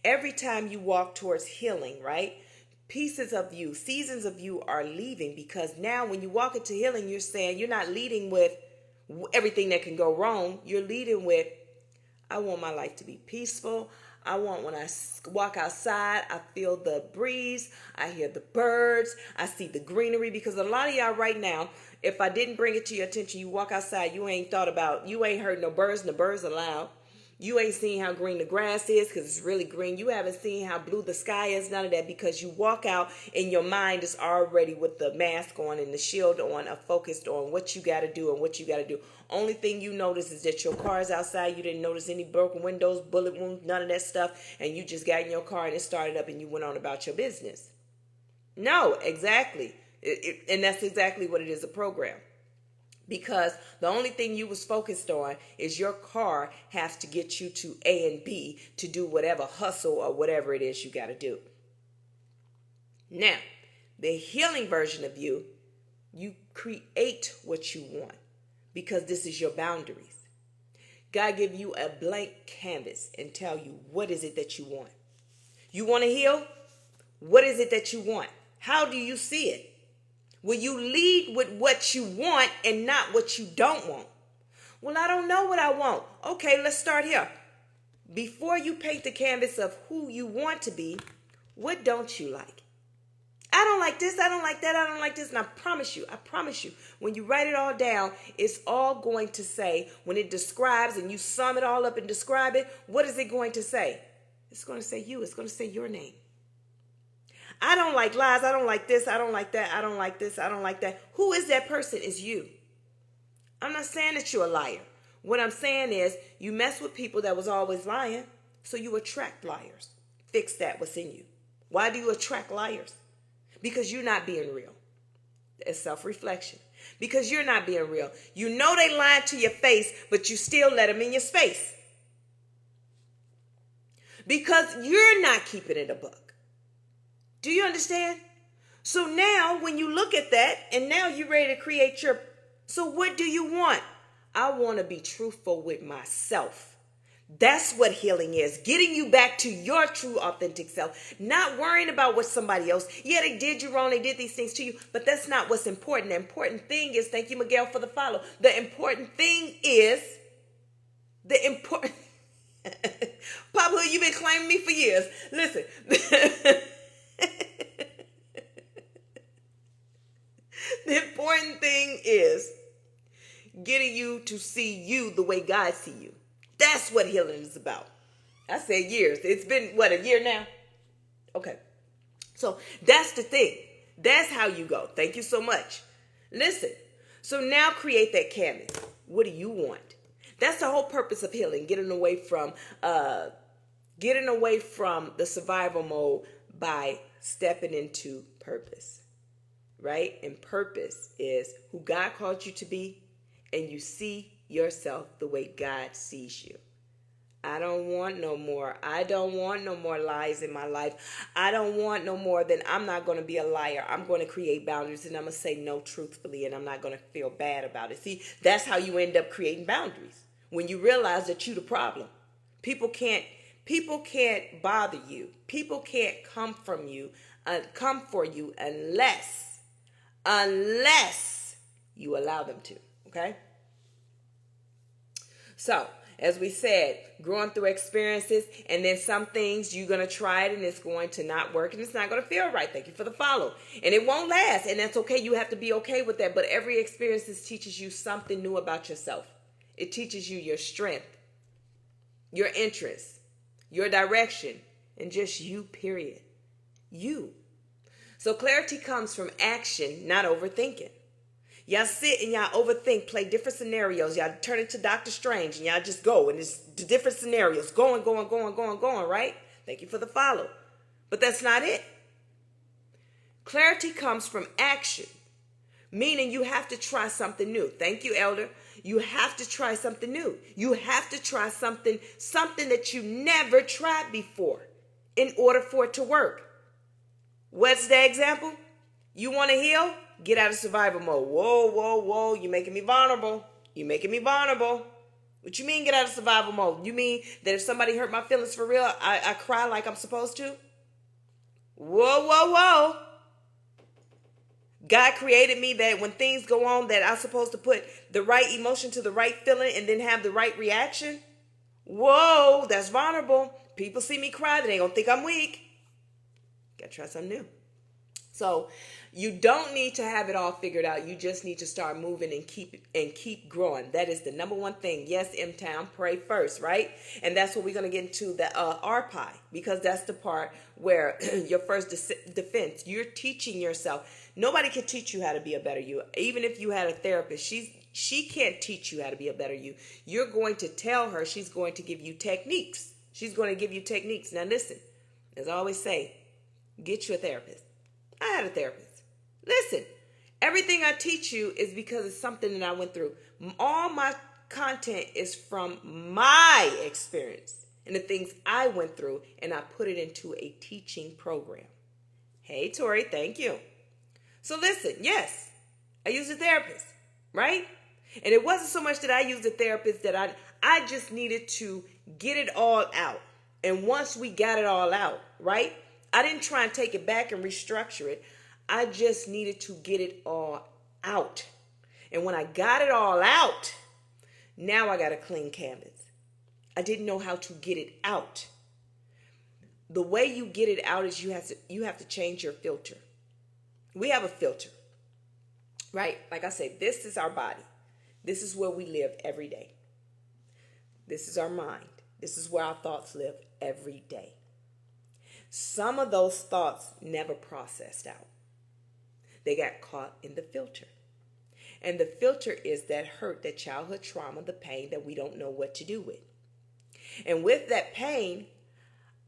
Speaker 1: Every time you walk towards healing, right? Pieces of you, seasons of you are leaving, because now when you walk into healing, you're saying you're not leading with everything that can go wrong. You're leading with, I want my life to be peaceful. I want, when I walk outside, I feel the breeze. I hear the birds. I see the greenery. Because a lot of y'all right now, if I didn't bring it to your attention, you walk outside, you ain't heard no birds, and the birds are loud. You ain't seen how green the grass is because it's really green. You haven't seen how blue the sky is, none of that, because you walk out and your mind is already with the mask on and the shield on, focused on what you got to do and what you got to do. Only thing you notice is that your car is outside. You didn't notice any broken windows, bullet wounds, none of that stuff. And you just got in your car and it started up and you went on about your business. No, exactly. And that's exactly what it is, a program. Because the only thing you was focused on is your car has to get you to A and B to do whatever hustle or whatever it is you got to do. Now, the healing version of you create what you want, because this is your boundaries. God give you a blank canvas and tell you, what is it that you want? You want to heal? What is it that you want? How do you see it? Will you lead with what you want and not what you don't want? Well, I don't know what I want. Okay, let's start here. Before you paint the canvas of who you want to be, what don't you like? I don't like this, I don't like that, I don't like this. And I promise you, when you write it all down, it's all going to say, when it describes and you sum it all up and describe it, what is it going to say? It's going to say you. It's going to say your name. I don't like lies. I don't like this. I don't like that. I don't like this. I don't like that. Who is that person? It's you. I'm not saying that you're a liar. What I'm saying is you mess with people that was always lying, so you attract liars. Fix that, what's in you. Why do you attract liars? Because you're not being real. It's self-reflection. Because you're not being real. You know they lying to your face, but you still let them in your space. Because you're not keeping it a buck. Do you understand? So now when you look at that and now you're ready to create so what do you want? I want to be truthful with myself. That's what healing is. Getting you back to your true authentic self. Not worrying about what somebody else. Yeah, they did you wrong. They did these things to you. But that's not what's important. The important thing is, thank you, Miguel, for the follow. The important thing is, Pablo, you've been claiming me for years. Listen. The important thing is getting you to see you the way God sees you. That's what healing is about. I said years. It's been, a year now? Okay. So that's the thing. That's how you go. Thank you so much. Listen. So now create that canvas. What do you want? That's the whole purpose of healing. Getting away from the survival mode by stepping into purpose. Right? And purpose is who God called you to be, and you see yourself the way God sees you. I don't want no more. I don't want no more lies in my life. I don't want no more than I'm not going to be a liar. I'm going to create boundaries, and I'm going to say no truthfully, and I'm not going to feel bad about it. See, that's how you end up creating boundaries. When you realize that you're the problem. People can't bother you. People can't come for you unless you allow them to, okay? So, as we said, growing through experiences, and then some things you're going to try it and it's going to not work and it's not going to feel right. Thank you for the follow. And it won't last, and that's okay. You have to be okay with that. But every experience teaches you something new about yourself. It teaches you your strength, your interests, your direction, and just you, period. You. So clarity comes from action, not overthinking. Y'all sit and y'all overthink, play different scenarios. Y'all turn into Dr. Strange and y'all just go. And it's the different scenarios. Going, right? Thank you for the follow. But that's not it. Clarity comes from action. Meaning you have to try something new. Thank you, Elder. You have to try something new. You have to try something that you never tried before in order for it to work. What's the example? You want to heal? Get out of survival mode. Whoa. You're making me vulnerable. You making me vulnerable. What you mean get out of survival mode? You mean that if somebody hurt my feelings for real, I cry like I'm supposed to? Whoa, whoa, whoa. God created me that when things go on that I'm supposed to put the right emotion to the right feeling and then have the right reaction. Whoa, that's vulnerable. People see me cry, they ain't gonna think I'm weak. Gotta try something new. So you don't need to have it all figured out. You just need to start moving and keep growing. That is the number one thing. Yes, M-Town, pray first, right? And that's what we're going to get into, the RPI, because that's the part where your first defense, you're teaching yourself. Nobody can teach you how to be a better you. Even if you had a therapist, she can't teach you how to be a better you. You're going to tell her, she's going to give you techniques. She's going to give you techniques. Now listen, as I always say, get you a therapist. I had a therapist. Listen, everything I teach you is because it's something that I went through. All my content is from my experience and the things I went through, and I put it into a teaching program. Hey, Tori, thank you. So listen, yes, I used a therapist, right? And it wasn't so much that I used a therapist, that I just needed to get it all out. And once we got it all out, right? I didn't try and take it back and restructure it. I just needed to get it all out. And when I got it all out, now I got a clean canvas. I didn't know how to get it out. The way you get it out is you have to change your filter. We have a filter, right? Like I say, this is our body. This is where we live every day. This is our mind. This is where our thoughts live every day. Some of those thoughts never processed out. They got caught in the filter. And the filter is that hurt, that childhood trauma, the pain that we don't know what to do with. And with that pain,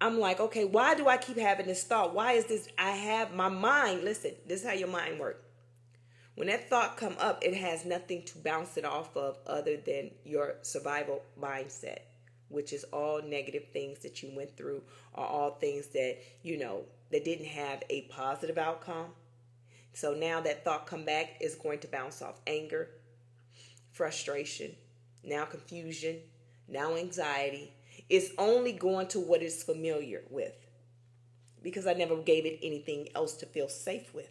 Speaker 1: I'm like, okay, why do I keep having this thought? Why is this? I have my mind. Listen, this is how your mind works. When that thought come up, it has nothing to bounce it off of other than your survival mindset, which is all negative things that you went through, or all things that, that didn't have a positive outcome. So now that thought come back is going to bounce off anger, frustration, now confusion, now anxiety. It's only going to what it's familiar with, because I never gave it anything else to feel safe with.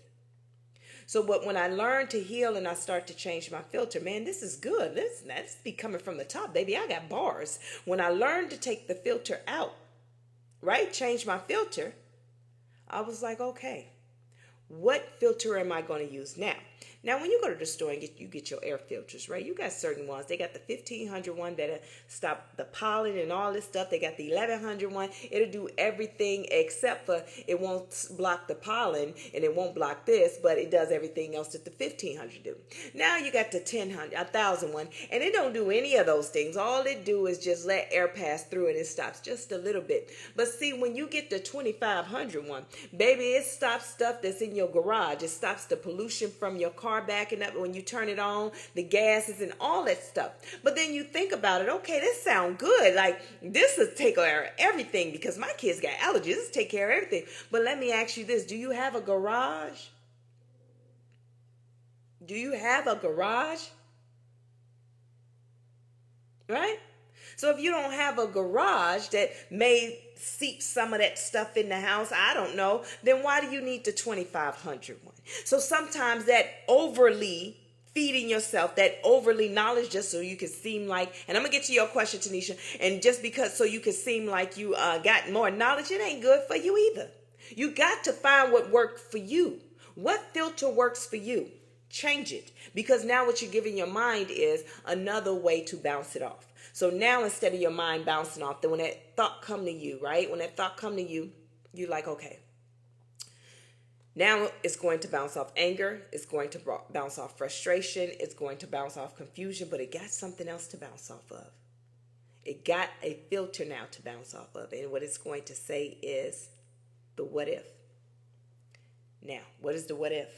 Speaker 1: So, but when I learn to heal and I start to change my filter, man, this is good. That's be coming from the top, baby. I got bars. When I learned to take the filter out, right, change my filter, I was like, okay, what filter am I going to use now? Now, when you go to the store and you get your air filters, right? You got certain ones. They got the 1500 one that'll stop the pollen and all this stuff. They got the 1100 one. It'll do everything except for it won't block the pollen and it won't block this, but it does everything else that the 1500 do. Now you got the 1000 one, and it don't do any of those things. All it do is just let air pass through and it stops just a little bit. But see, when you get the 2500 one, baby, it stops stuff that's in your garage. It stops the pollution from your car backing up when you turn it on, the gases and all that stuff. But then you think about it, okay, this sounds good. Like, this will take care of everything, because my kids got allergies. This will take care of everything. But let me ask you this. Do you have a garage? Do you have a garage? Right? So if you don't have a garage that may seep some of that stuff in the house, I don't know, then why do you need the 2500 one? So sometimes that overly feeding yourself, that overly knowledge, just so you can seem like, and I'm going to get to your question, Tanisha, and just because so you can seem like you got more knowledge, it ain't good for you either. You got to find what worked for you. What filter works for you? Change it, because now what you're giving your mind is another way to bounce it off. So now instead of your mind bouncing off, then when that thought come to you, right? When that thought come to you, you're like, okay, now it's going to bounce off anger. It's going to bounce off frustration. It's going to bounce off confusion, but it got something else to bounce off of. It got a filter now to bounce off of. And what it's going to say is the what if. Now, what is the what if?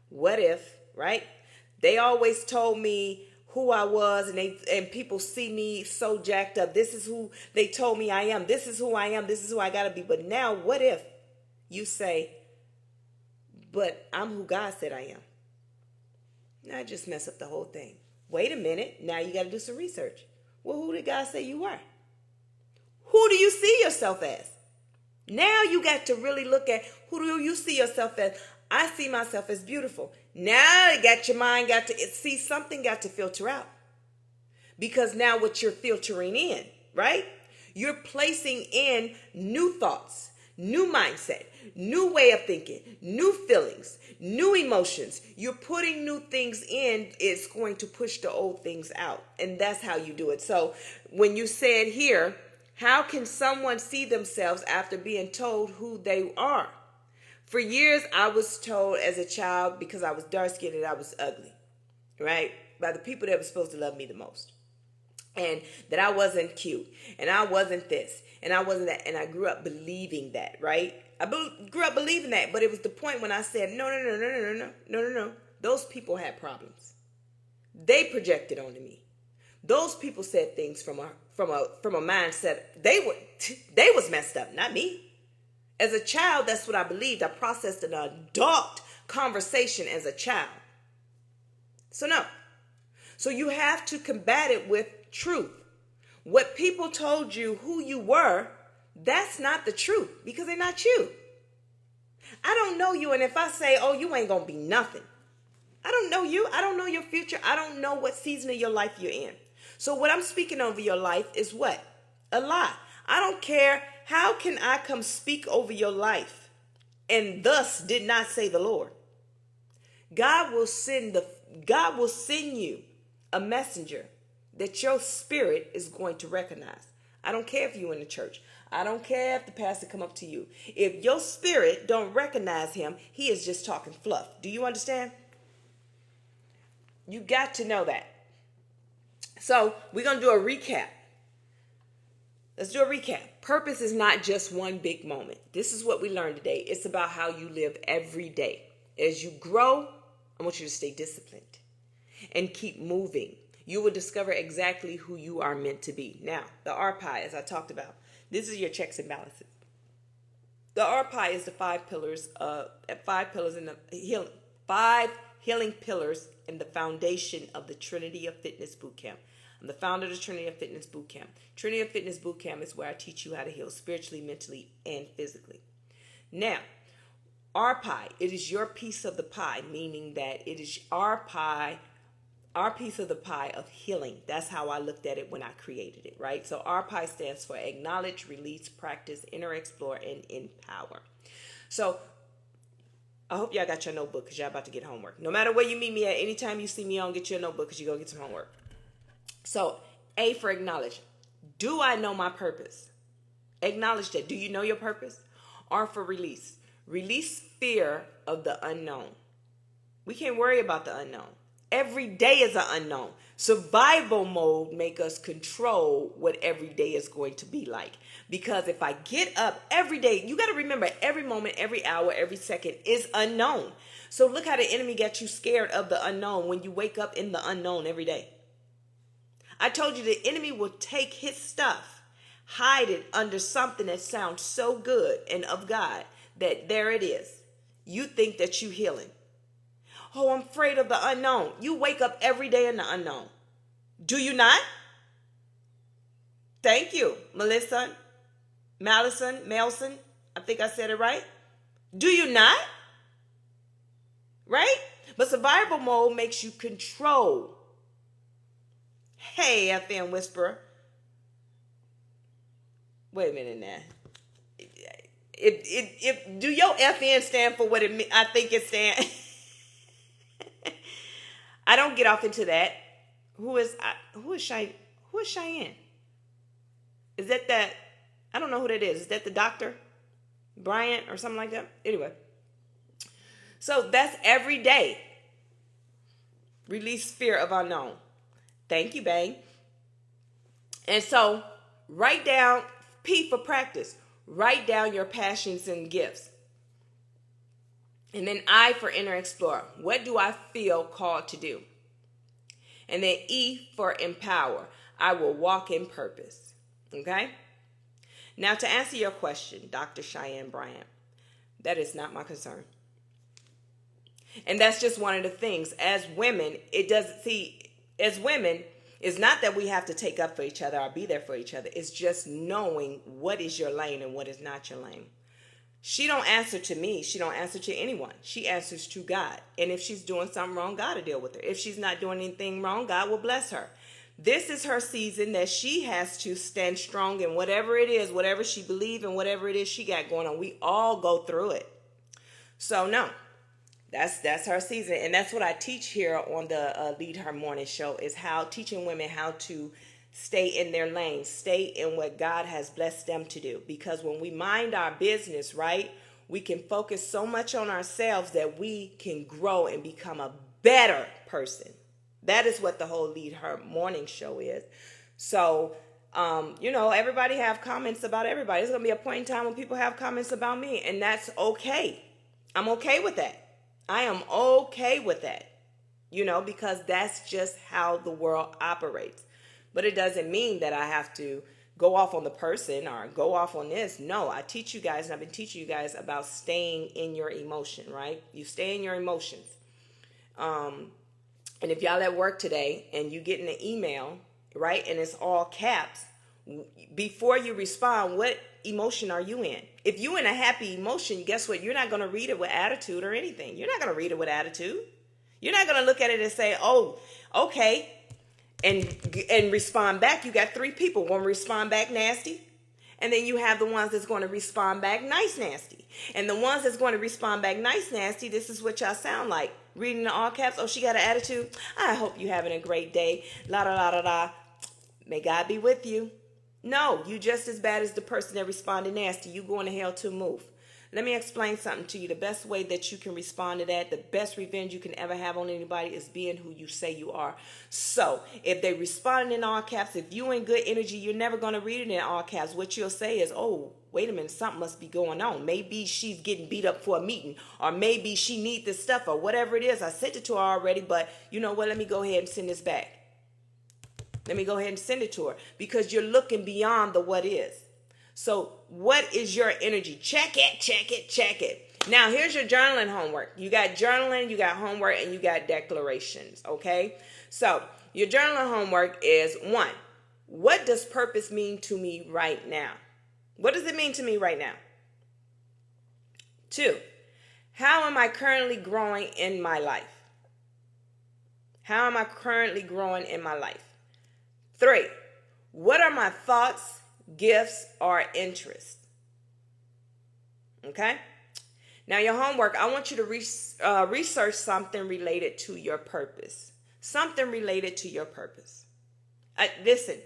Speaker 1: What if, right? They always told me who I was, and people see me so jacked up. This is who they told me I am. This is who I am. This is who I got to be. But now, what if you say, but I'm who God said I am? Now I just mess up the whole thing. Wait a minute. Now you got to do some research. Well, who did God say you were? Who do you see yourself as? Now you got to really look at, who do you see yourself as? I see myself as beautiful. Now you got your mind got to see, something got to filter out. Because now what you're filtering in, right? You're placing in new thoughts, new mindset, new way of thinking, new feelings, new emotions. You're putting new things in. It's going to push the old things out. And that's how you do it. So when you said here, how can someone see themselves after being told who they are? For years, I was told as a child, because I was dark-skinned, that I was ugly, right? By the people that were supposed to love me the most. And that I wasn't cute, and I wasn't this, and I wasn't that. And I grew up believing that, right? Grew up believing that, but it was the point when I said, no. Those people had problems. They projected onto me. Those people said things from a mindset. They was messed up, not me. As a child, that's what I believed. I processed an adult conversation as a child. So no. So you have to combat it with truth. What people told you who you were, that's not the truth, because they're not you. I don't know you, and if I say, oh, you ain't gonna be nothing, I don't know you. I don't know your future. I don't know what season of your life you're in. So what I'm speaking over your life is what? A lie. I don't care. How can I come speak over your life and thus did not say the Lord? God will send you a messenger that your spirit is going to recognize. I don't care if you're in the church. I don't care if the pastor come up to you. If your spirit don't recognize him, he is just talking fluff. Do you understand? You got to know that. So we're going to do a recap. Let's do a recap. Purpose is not just one big moment. This is what we learned today. It's about how you live every day. As you grow, I want you to stay disciplined and keep moving. You will discover exactly who you are meant to be. Now, the RPI, as I talked about, this is your checks and balances. The RPI is the five healing pillars in the foundation of the Trinity of Fitness Bootcamp. I'm the founder of the Trinity of Fitness Bootcamp. Trinity of Fitness Bootcamp is where I teach you how to heal spiritually, mentally, and physically. Now, our pie, it is your piece of the pie, meaning that it is our pie, our piece of the pie of healing. That's how I looked at it when I created it, right? So our pie stands for acknowledge, release, practice, inner explore, and empower. So I hope y'all got your notebook because y'all about to get homework. No matter where you meet me at, anytime you see me on, get your notebook because you're going to get some homework. So A for acknowledge. Do I know my purpose? Acknowledge that. Do you know your purpose? R for release. Release fear of the unknown. We can't worry about the unknown. Every day is an unknown. Survival mode make us control what every day is going to be like. Because if I get up every day, you got to remember every moment, every hour, every second is unknown. So look how the enemy got you scared of the unknown when you wake up in the unknown every day. I told you the enemy will take his stuff, hide it under something that sounds so good and of God that there it is. You think that you healing. Oh, I'm afraid of the unknown. You wake up every day in the unknown. Do you not? Thank you, Melissa, Melson. I think I said it right. Do you not? Right? But survival mode makes you control. Hey, FM Whisperer. Wait a minute now. Do your FN stand for what I think it stands? I don't get off into that. Who is Cheyenne? Is that I don't know who that is. Is that the doctor? Bryant or something like that? Anyway. So that's every day. Release fear of unknown. Thank you, Bang. And so write down, P for practice. Write down your passions and gifts. And then I for inner explorer. What do I feel called to do? And then E for empower. I will walk in purpose. Okay? Now to answer your question, Dr. Cheyenne Bryant, that is not my concern. And that's just one of the things. As women, it doesn't see, as women, it's not that we have to take up for each other or be there for each other. It's just knowing what is your lane and what is not your lane. She don't answer to me. She don't answer to anyone. She answers to God. And if she's doing something wrong, God will deal with her. If she's not doing anything wrong, God will bless her. This is her season that she has to stand strong in whatever it is, whatever she believes and whatever it is she got going on. We all go through it. So no, that's her season. And that's what I teach here on the Lead Her Morning Show, is how teaching women how to stay in their lane, stay in what God has blessed them to do. Because when we mind our business, right, we can focus so much on ourselves that we can grow and become a better person. That is what the whole Lead Her Morning Show is. So, everybody have comments about everybody. There's going to be a point in time when people have comments about me, and that's okay. I'm okay with that. I am okay with that, because that's just how the world operates. But it doesn't mean that I have to go off on the person or go off on this. No, I teach you guys, and I've been teaching you guys about staying in your emotion, right? You stay in your emotions. And if y'all at work today and you getting an email, right, and it's all caps, before you respond, what emotion are you in? If you in a happy emotion, guess what? You're not going to read it with attitude or anything. You're not going to read it with attitude. You're not going to look at it and say, oh, okay, and respond back. You got 3 people going to respond back nasty. And then you have the ones that's going to respond back nice nasty. And the ones that's going to respond back nice nasty, this is what y'all sound like. Reading the all caps, oh, she got an attitude. I hope you're having a great day. La da la da da. May God be with you. No, you just as bad as the person that responded nasty. You going to hell to move. Let me explain something to you. The best way that you can respond to that, the best revenge you can ever have on anybody, is being who you say you are. So if they respond in all caps, if you in good energy, you're never going to read it in all caps. What you'll say is, oh, wait a minute, something must be going on. Maybe she's getting beat up for a meeting, or maybe she needs this stuff, or whatever it is. I sent it to her already, but you know what? Let me go ahead and send this back. Let me go ahead and send it to her, because you're looking beyond the what is. So what is your energy? Check it, check it, check it. Now, here's your journaling homework. You got journaling, you got homework, and you got declarations, okay? So your journaling homework is 1, what does purpose mean to me right now? What does it mean to me right now? 2, how am I currently growing in my life? How am I currently growing in my life? 3, what are my thoughts, gifts, or interests? Okay? Now your homework, I want you to research something related to your purpose. Something related to your purpose. Listen,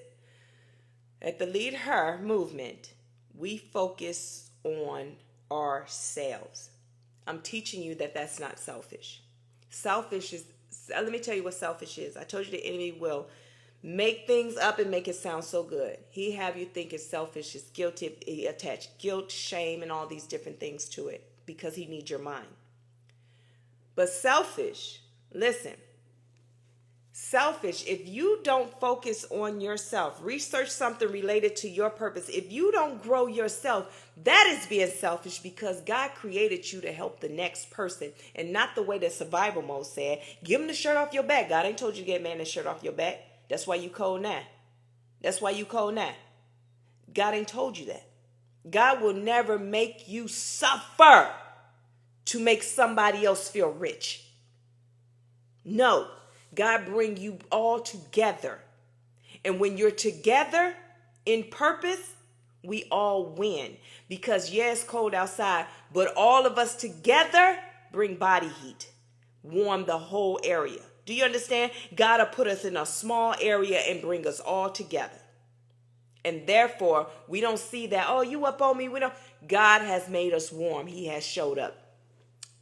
Speaker 1: at the Lead Her movement, we focus on ourselves. I'm teaching you that that's not selfish. Selfish is, let me tell you what selfish is. I told you the enemy will make things up and make it sound so good. He have you think it's selfish, it's guilty. He attach guilt, shame, and all these different things to it because he needs your mind. But selfish, listen, selfish, if you don't focus on yourself, research something related to your purpose, if you don't grow yourself, that is being selfish, because God created you to help the next person, and not the way that survival mode said, give him the shirt off your back. God ain't told you to get man the shirt off your back. That's why you cold now. That's why you cold now. God ain't told you that. God will never make you suffer to make somebody else feel rich. No, God bring you all together. And when you're together in purpose, we all win. Because yeah, it's cold outside, but all of us together bring body heat, warm the whole area. Do you understand? God will put us in a small area and bring us all together. And therefore, we don't see that, oh, you up on me. We don't. God has made us warm. He has showed up.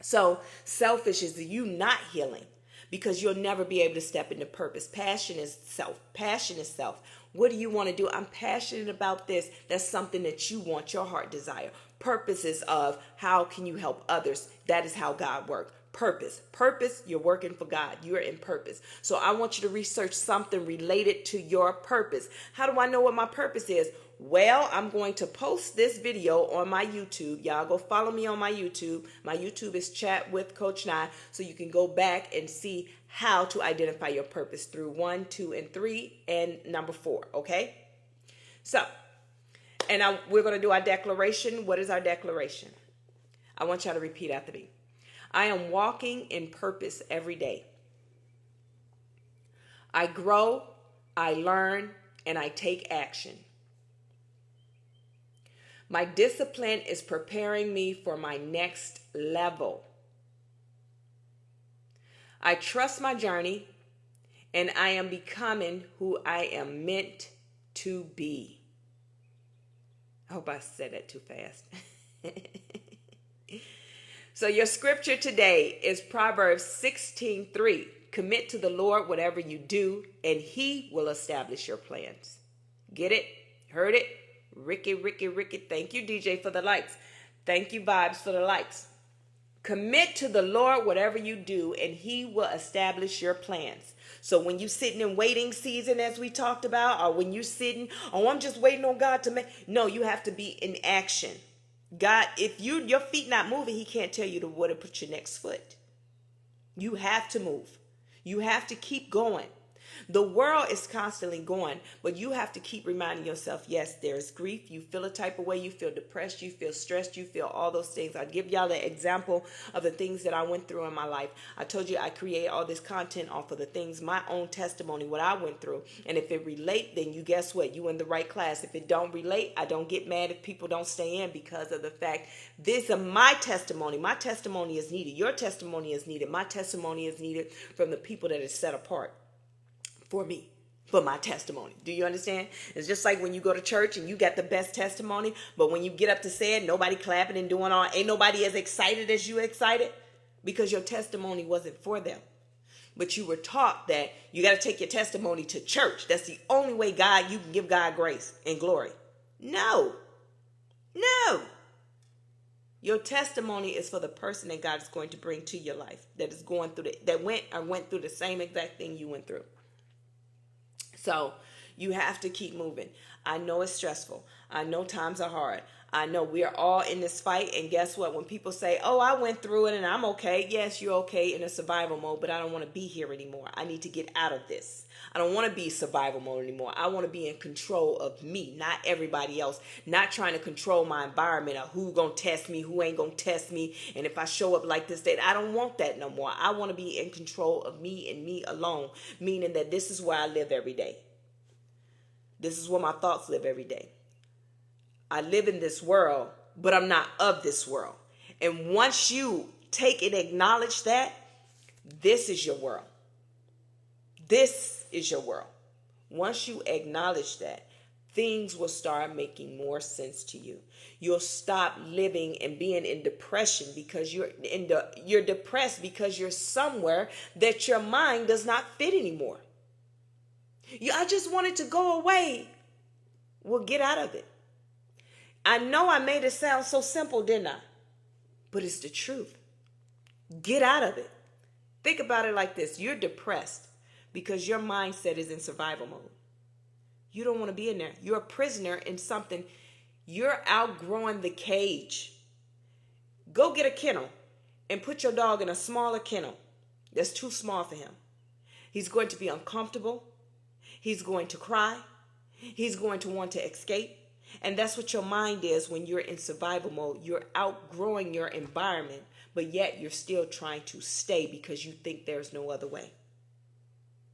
Speaker 1: So selfish is you not healing, because you'll never be able to step into purpose. Passion is self. Passion is self. What do you want to do? I'm passionate about this. That's something that you want, your heart desire. Purpose is of how can you help others? That is how God works. Purpose, you're working for God. You're in purpose. So I want you to research something related to your purpose. How do I know what my purpose is? Well, I'm going to post this video on my YouTube. Y'all go follow me on my YouTube. My YouTube is Chat with Coach Nye, so you can go back and see how to identify your purpose through 1, 2, and 3, and number 4. Okay. So, and we're going to do our declaration. What is our declaration? I want y'all to repeat after me. I am walking in purpose every day. I grow, I learn, and I take action. My discipline is preparing me for my next level. I trust my journey, and I am becoming who I am meant to be. I hope I said that too fast. So your scripture today is Proverbs 16:3. Commit to the Lord whatever you do, and he will establish your plans. Get it? Heard it? Ricky. Thank you, DJ, for the likes. Thank you, Vibes, for the likes. Commit to the Lord whatever you do, and he will establish your plans. So when you're sitting in waiting season, as we talked about, or when you're sitting, oh, I'm just waiting on God to make. No, you have to be in action. God, if your feet not moving, he can't tell you where to put your next foot. You have to move. You have to keep going. The world is constantly going, but you have to keep reminding yourself, yes, there's grief. You feel a type of way. You feel depressed. You feel stressed. You feel all those things. I'll give y'all an example of the things that I went through in my life. I told you I create all this content off of the things, my own testimony, what I went through. And if it relate, then you guess what? You in the right class. If it don't relate, I don't get mad if people don't stay in because of the fact this is my testimony. My testimony is needed. Your testimony is needed. My testimony is needed from the people that is set apart for me, for my testimony. Do you understand? It's just like when you go to church and you got the best testimony, but when you get up to say it, nobody clapping and doing all, ain't nobody as excited as you excited because your testimony wasn't for them. But you were taught that you got to take your testimony to church. That's the only way you can give God grace and glory. No. Your testimony is for the person that God is going to bring to your life that is going through that went through the same exact thing you went through. So you have to keep moving. I know it's stressful. I know times are hard. I know we are all in this fight. And guess what? When people say, oh, I went through it and I'm okay. Yes, you're okay in a survival mode, but I don't want to be here anymore. I need to get out of this. I don't want to be survival mode anymore. I want to be in control of me, not everybody else. Not trying to control my environment or who going to test me, who ain't going to test me. And if I show up like this, I don't want that no more. I want to be in control of me and me alone, meaning that this is where I live every day. This is where my thoughts live every day. I live in this world, but I'm not of this world. And once you take and acknowledge that, this is your world. This is your world. Once you acknowledge that, things will start making more sense to you. You'll stop living and being in depression because you're depressed because you're somewhere that your mind does not fit anymore. I just want it to go away. Well, get out of it. I know I made it sound so simple, didn't I? But it's the truth. Get out of it. Think about it like this. You're depressed because your mindset is in survival mode. You don't want to be in there. You're a prisoner in something. You're outgrowing the cage. Go get a kennel and put your dog in a smaller kennel that's too small for him. He's going to be uncomfortable. He's going to cry. He's going to want to escape. And that's what your mind is when you're in survival mode. You're outgrowing your environment, but yet you're still trying to stay because you think there's no other way.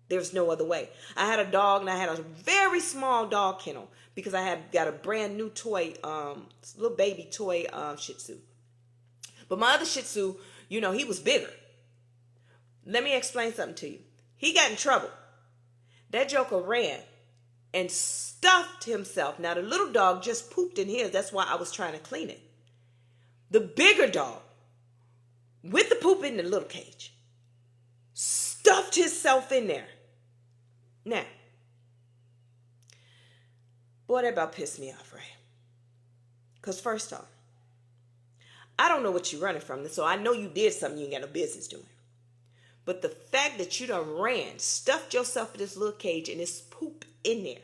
Speaker 1: There's no other way. I had a dog and I had a very small dog kennel because I had got a brand new toy, little baby toy Shih Tzu. But my other Shih Tzu, he was bigger. Let me explain something to you. He got in trouble. That joker ran and stuffed himself. Now, the little dog just pooped in his. That's why I was trying to clean it. The bigger dog, with the poop in the little cage, stuffed himself in there. Now, boy, that about pissed me off, right? Because first off, I don't know what you're running from, so I know you did something you ain't got no business doing. But the fact that you done ran, stuffed yourself in this little cage, and it's poop in there.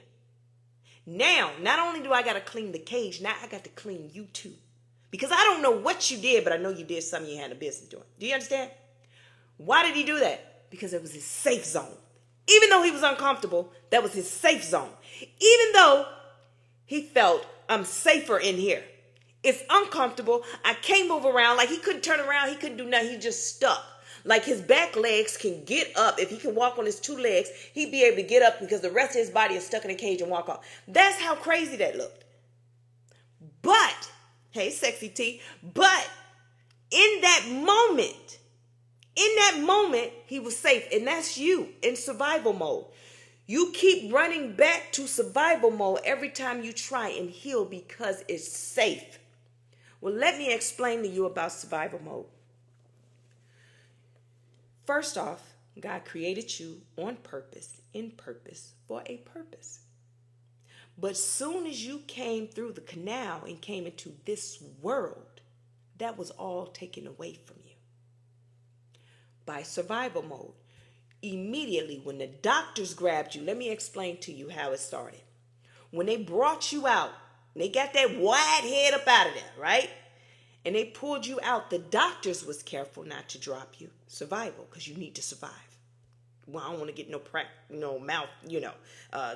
Speaker 1: Now, not only do I got to clean the cage, now I got to clean you too. Because I don't know what you did, but I know you did something you had no business doing. Do you understand? Why did he do that? Because it was his safe zone. Even though he was uncomfortable, that was his safe zone. Even though he felt, I'm safer in here. It's uncomfortable. I can't move around. Like he couldn't turn around. He couldn't do nothing. He just stuck. Like his back legs can get up. If he can walk on his two legs, he'd be able to get up because the rest of his body is stuck in a cage and walk off. That's how crazy that looked. But, hey, sexy T, but in that moment, he was safe. And that's you in survival mode. You keep running back to survival mode every time you try and heal because it's safe. Well, let me explain to you about survival mode. First off, God created you on purpose, in purpose, for a purpose. But soon as you came through the canal and came into this world, that was all taken away from you. By survival mode. Immediately when the doctors grabbed you, let me explain to you how it started. When they brought you out, they got that wide head up out of there, right? And they pulled you out. The doctors was careful not to drop you. Survival, because you need to survive. Well, I don't want to get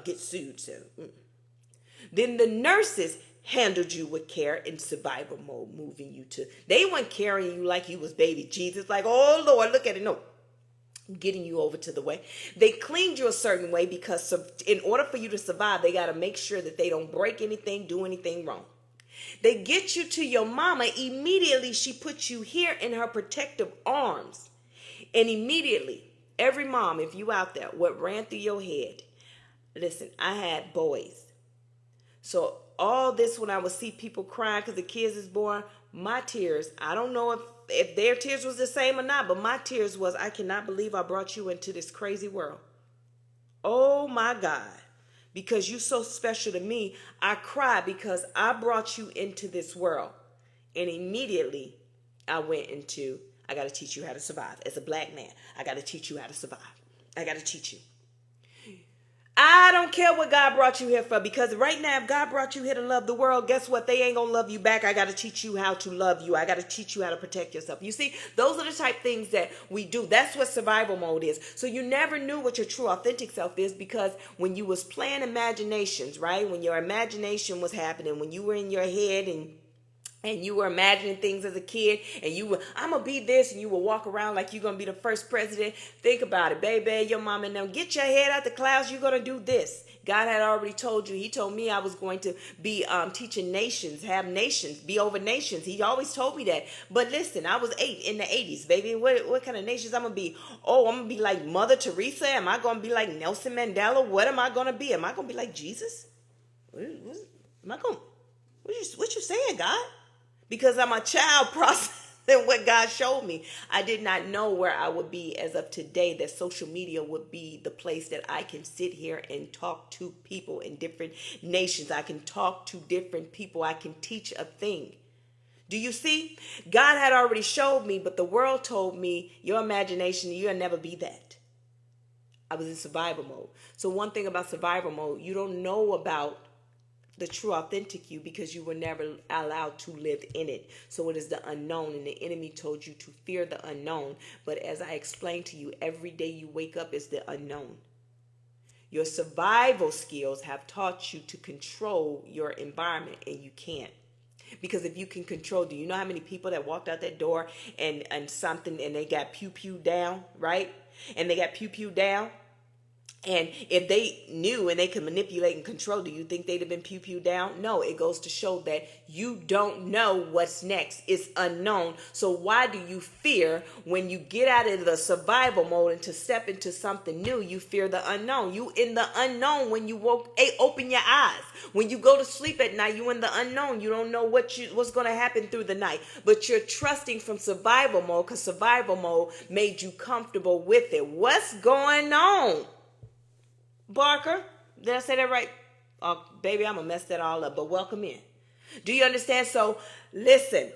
Speaker 1: get sued. So. Then the nurses handled you with care in survival mode, moving you to. They weren't carrying you like you was baby Jesus. Like, oh Lord, look at it. No. Getting you over to the way. They cleaned you a certain way because in order for you to survive, they got to make sure that they don't break anything, do anything wrong. They get you to your mama. Immediately, she puts you here in her protective arms. And immediately, every mom, if you out there, what ran through your head? Listen, I had boys. So all this, when I would see people crying because the kids is born, my tears, I don't know if their tears was the same or not, but my tears was, I cannot believe I brought you into this crazy world. Oh my God. Because you so special to me, I cry because I brought you into this world. And immediately I went into, I got to teach you how to survive. As a black man, I got to teach you how to survive. I got to teach you. I don't care what God brought you here for, because right now, if God brought you here to love the world, guess what? They ain't going to love you back. I got to teach you how to love you. I got to teach you how to protect yourself. You see, those are the type things that we do. That's what survival mode is. So you never knew what your true authentic self is, because when you was playing imaginations, right? When your imagination was happening, when you were in your head and you were imagining things as a kid, and you were, I'm going to be this, and you will walk around like you're going to be the first president. Think about it, baby. Your mom and them, get your head out the clouds. You're going to do this. God had already told you. He told me I was going to be teaching nations, have nations, be over nations. He always told me that. But listen, I was 8 in the 80s, baby. What kind of nations I'm going to be? Oh, I'm going to be like Mother Teresa. Am I going to be like Nelson Mandela? What am I going to be? Am I going to be like Jesus? What you saying, God? Because I'm a child processing what God showed me. I did not know where I would be as of today, that social media would be the place that I can sit here and talk to people in different nations. I can talk to different people. I can teach a thing. Do you see? God had already showed me, but the world told me, your imagination, you'll never be that. I was in survival mode. So one thing about survival mode, you don't know about the true authentic you, because you were never allowed to live in it. So it is the unknown, and the enemy told you to fear the unknown. But as I explained to you, every day you wake up is the unknown. Your survival skills have taught you to control your environment, and you can't. Because if you can control, do you know how many people that walked out that door and they got pew down, right? And they got pew down. And if they knew and they could manipulate and control, do you think they'd have been pew down? No, it goes to show that you don't know what's next. It's unknown. So why do you fear when you get out of the survival mode and to step into something new? You fear the unknown. You in the unknown when you open your eyes. When you go to sleep at night, you in the unknown. You don't know what's going to happen through the night. But you're trusting from survival mode, because survival mode made you comfortable with it. What's going on? Barker, did I say that right? Oh, baby, I'm going to mess that all up, but welcome in. Do you understand? So, listen,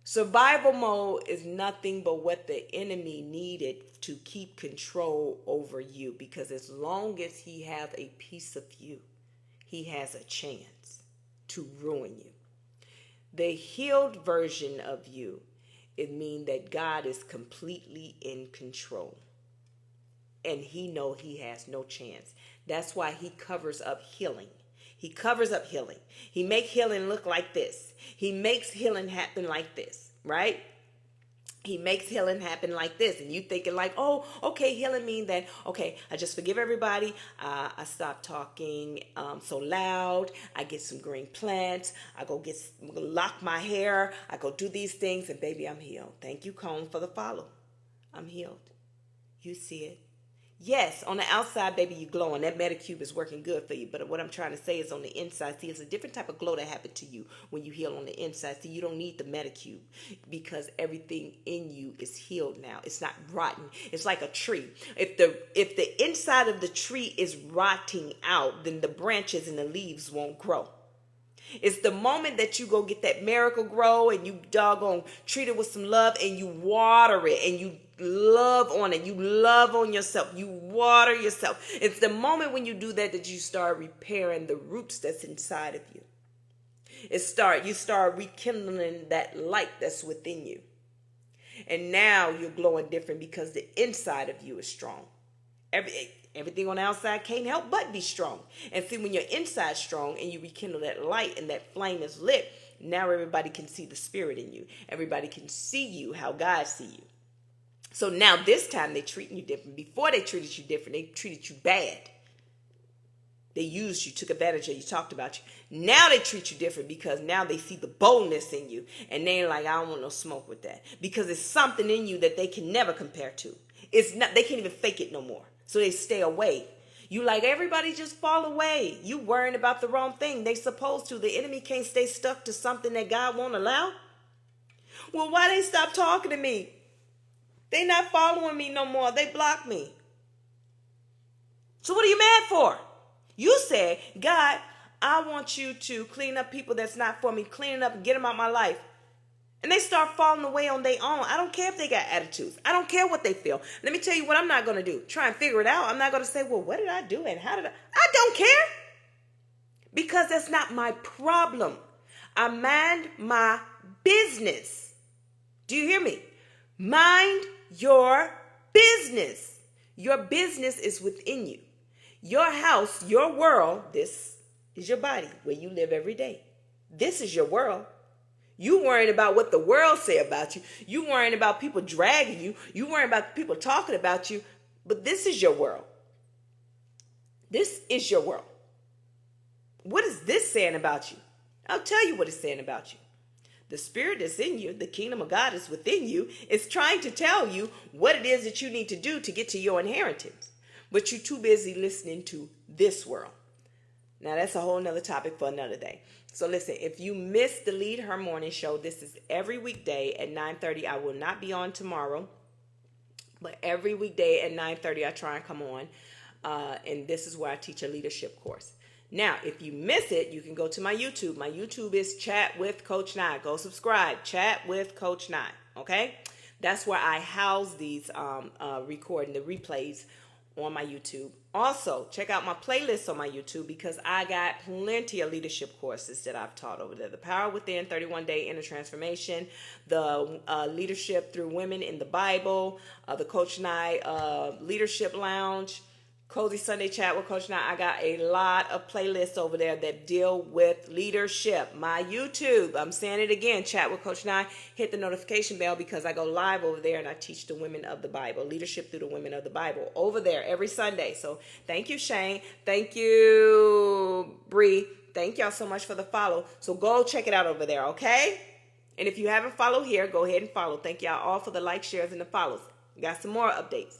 Speaker 1: survival mode is nothing but what the enemy needed to keep control over you, because as long as he has a piece of you, he has a chance to ruin you. The healed version of you, it means that God is completely in control. and he know he has no chance. That's why he covers up healing. He covers up healing. He makes healing look like this. He makes healing happen like this, right? He makes healing happen like this. And you thinking like, oh, okay, healing mean that, okay, I just forgive everybody. I stop talking so loud. I get some green plants. I go lock my hair. I go do these things, and baby, I'm healed. Thank you, Cone, for the follow. I'm healed. You see it. Yes, on the outside, baby, you glowing. That Medicube is working good for you. But what I'm trying to say is on the inside, see, it's a different type of glow that happened to you when you heal on the inside. See, you don't need the Medicube because everything in you is healed now. It's not rotten. It's like a tree. If the inside of the tree is rotting out, then the branches and the leaves won't grow. It's the moment that you go get that miracle grow and you doggone treat it with some love and you water it and you love on it. You love on yourself. You water yourself. It's the moment when you do that that you start repairing the roots that's inside of you. You start rekindling that light that's within you. And now you're glowing different because the inside of you is strong. Everything on the outside can't help but be strong. And see, when your inside's strong and you rekindle that light and that flame is lit, now everybody can see the spirit in you. Everybody can see you how God see you. So now this time they're treating you different. Before they treated you different, they treated you bad. They used you, took advantage of you, talked about you. Now they treat you different because now they see the boldness in you. And they're like, I don't want no smoke with that. Because it's something in you that they can never compare to. It's not, they can't even fake it no more. So they stay away. You like, everybody just fall away. You worrying about the wrong thing. They supposed to. The enemy can't stay stuck to something that God won't allow. Well, why they stop talking to me? They not following me no more. They block me. So what are you mad for? You said, God, I want you to clean up people that's not for me. Clean it up and get them out of my life. And they start falling away on their own. I don't care if they got attitudes. I don't care what they feel. Let me tell you what I'm not going to do. Try and figure it out. I'm not going to say, well, what did I do and how did I don't care. Because that's not my problem. I mind my business. Do you hear me? Mind your business. Your business is within you. Your house, your world, this is your body where you live every day. This is your world. You worrying about what the world say about you. You worrying about people dragging you. You worrying about people talking about you. But this is your world. This is your world. What is this saying about you? I'll tell you what it's saying about you. The spirit that's in you, the kingdom of God is within you, is trying to tell you what it is that you need to do to get to your inheritance. But you're too busy listening to this world. Now, that's a whole nother topic for another day. So listen, if you missed the Lead Her Morning Show, this is every weekday at 9:30. I will not be on tomorrow, but every weekday at 9:30, I try and come on. And this is where I teach a leadership course. Now, if you miss it, you can go to my YouTube. My YouTube is Chat with Coach Nye. Go subscribe. Chat with Coach Nye. Okay? That's where I house these recording, the replays on my YouTube. Also, check out my playlist on my YouTube because I got plenty of leadership courses that I've taught over there. The Power Within, 31-Day Inner Transformation, the Leadership Through Women in the Bible, the Coach Nye Leadership Lounge, Cozy Sunday Chat with Coach Nye. I got a lot of playlists over there that deal with leadership. My YouTube, I'm saying it again, Chat with Coach Nye. Hit the notification bell because I go live over there and I teach the women of the Bible, leadership through the women of the Bible, over there every Sunday. So thank you, Shane. Thank you, Bree. Thank y'all so much for the follow. So go check it out over there, okay? And if you haven't followed here, go ahead and follow. Thank y'all all for the likes, shares, and the follows. Got some more updates.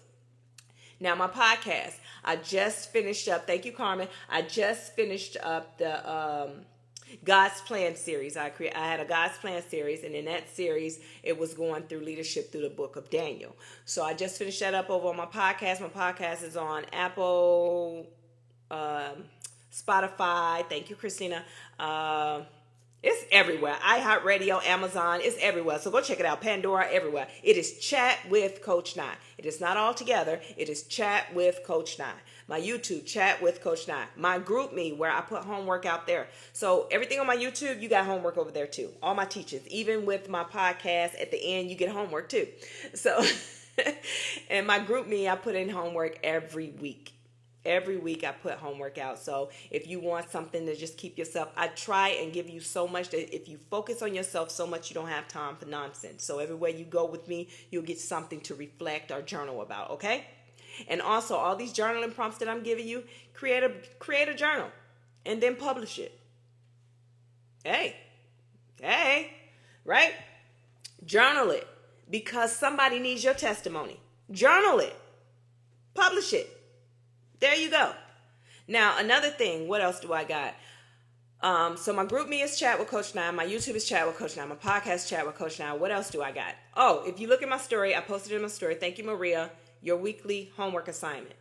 Speaker 1: Now, my podcast, I just finished up. Thank you, Carmen. I just finished up the God's Plan series. I had a God's Plan series, and in that series, it was going through leadership through the book of Daniel. So I just finished that up over on my podcast. My podcast is on Apple, Spotify. Thank you, Christina. It's everywhere. iHeartRadio, Amazon, it's everywhere. So go check it out. Pandora, everywhere. It is Chat with Coach Nye. It is not all together. It is Chat with Coach Nye. My YouTube, Chat with Coach Nye. My group me, where I put homework out there. So everything on my YouTube, you got homework over there too. All my teachings, even with my podcast at the end, you get homework too. So And my group me, I put in homework every week. Every week I put homework out. So if you want something to just keep yourself, I try and give you so much that if you focus on yourself so much, you don't have time for nonsense. So everywhere you go with me, you'll get something to reflect or journal about, okay? And also all these journaling prompts that I'm giving you, create a journal and then publish it. Hey, right? Journal it because somebody needs your testimony. Journal it. Publish it. There you go. Now, another thing, what else do I got? So my group me is Chat with Coach Nine. My YouTube is Chat with Coach Nine. My podcast, Chat with Coach Nine. What else do I got? Oh, if you look at my story, I posted in my story. Thank you, Maria. Your weekly homework assignment.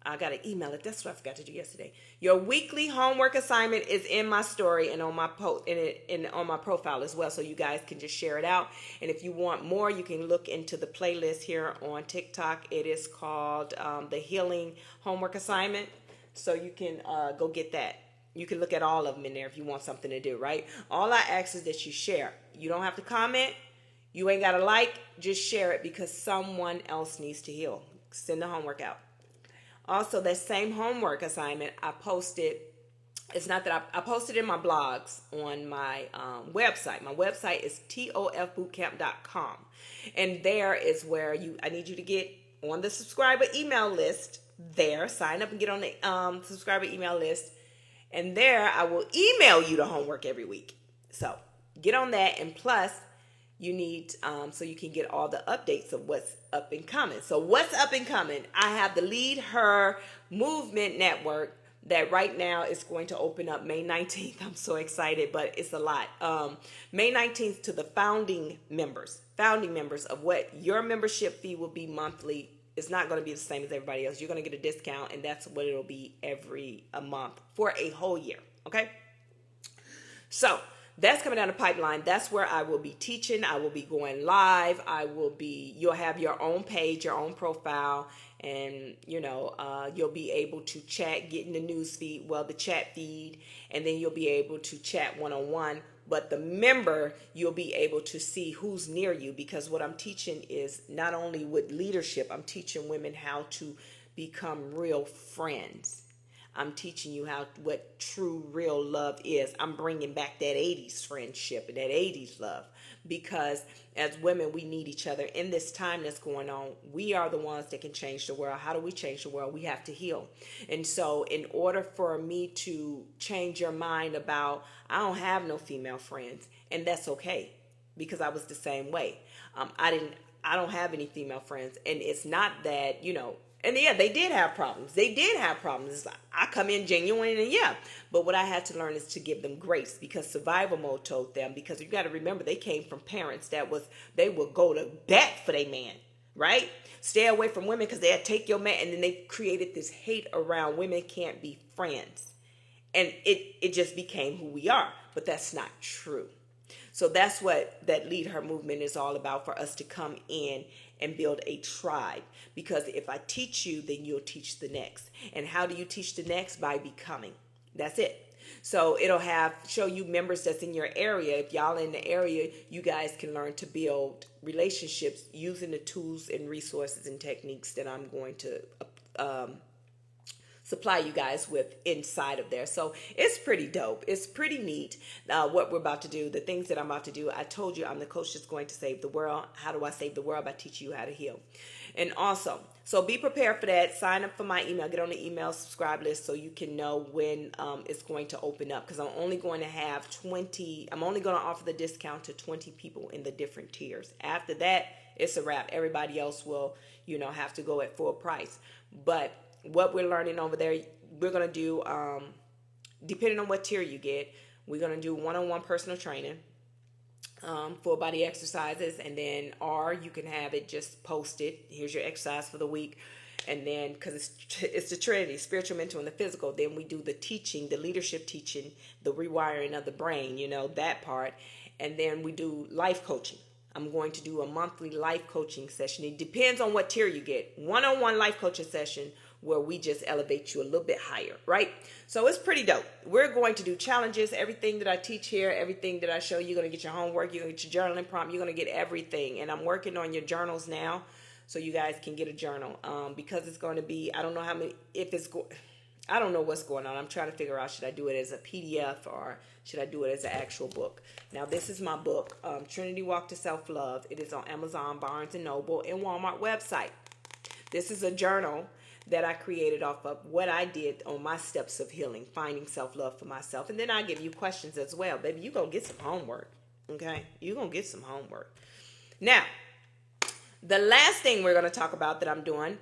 Speaker 1: I got to email it. That's what I forgot to do yesterday. Your weekly homework assignment is in my story and on my post and on my profile as well, so you guys can just share it out. And if you want more, you can look into the playlist here on TikTok. It is called the Healing Homework Assignment, so you can go get that. You can look at all of them in there if you want something to do, right? All I ask is that you share. You don't have to comment. You ain't got to like. Just share it because someone else needs to heal. Send the homework out. Also, that same homework assignment I posted, it's not that I posted in my blogs on my website. My website is tofbootcamp.com. And there is where I need you to get on the subscriber email list there. Sign up and get on the subscriber email list. And there I will email you the homework every week. So get on that. And plus, you need so you can get all the updates of what's up and coming. So what's up and coming? I have the Lead Her Movement Network that right now is going to open up May 19th. I'm so excited, but it's a lot. May 19th to the founding members of what your membership fee will be monthly. It's not going to be the same as everybody else. You're going to get a discount, and that's what it'll be every a month for a whole year. Okay? So that's coming down the pipeline. That's where I will be teaching. I will be going live. You'll have your own page, your own profile, and, you'll be able to chat, get in the news feed, the chat feed, and then you'll be able to chat one-on-one. But the member, you'll be able to see who's near you, because what I'm teaching is not only with leadership, I'm teaching women how to become real friends. I'm teaching you what true, real love is. I'm bringing back that 80s friendship and that 80s love, because as women, we need each other. In this time that's going on, we are the ones that can change the world. How do we change the world? We have to heal. And so in order for me to change your mind about, I don't have no female friends, and that's okay, because I was the same way. I don't have any female friends, and it's not that, and yeah, they did have problems. I come in genuine, and but what I had to learn is to give them grace, because survival mode told them, because you got to remember, they came from parents they would go to bat for their man, right? Stay away from women because they'd take your man, and then they created this hate around women can't be friends. And it just became who we are, but that's not true. So that's what that Lead Her movement is all about, for us to come in and build a tribe. Because if I teach you, then you'll teach the next. And how do you teach the next? By becoming. That's it. So it'll show you members that's in your area. If y'all in the area, you guys can learn to build relationships using the tools and resources and techniques that I'm going to supply you guys with inside of there. So it's pretty dope. It's pretty neat what we're about to do, the things that I'm about to do. I told you I'm the coach that's going to save the world. How do I save the world? By teaching you how to heal. And also, so be prepared for that. Sign up for my email. Get on the email subscribe list so you can know when it's going to open up, because I'm only going to offer the discount to 20 people in the different tiers. After that, it's a wrap. Everybody else will, have to go at full price. But what we're learning over there, we're going to do, depending on what tier you get, we're going to do one-on-one personal training, full body exercises, and then, or you can have it just posted. Here's your exercise for the week. And then, because it's the Trinity, spiritual, mental, and the physical, then we do the teaching, the leadership teaching, the rewiring of the brain, that part. And then we do life coaching. I'm going to do a monthly life coaching session. It depends on what tier you get. One-on-one life coaching session where we just elevate you a little bit higher, right? So it's pretty dope. We're going to do challenges. Everything that I teach here, everything that I show you, you're going to get your homework, you're going to get your journaling prompt, you're going to get everything. And I'm working on your journals now. so you guys can get a journal. Because it's going to be, I don't know how many, I don't know what's going on. I'm trying to figure out, should I do it as a PDF or should I do it as an actual book? Now, this is my book, Trinity Walk to Self-Love. It is on Amazon, Barnes & Noble, and Walmart website. This is a journal that I created off of what I did on my steps of healing, finding self-love for myself. And then I give you questions as well. Baby, you're going to get some homework, okay? You're going to get some homework. Now, the last thing we're going to talk about that I'm doing,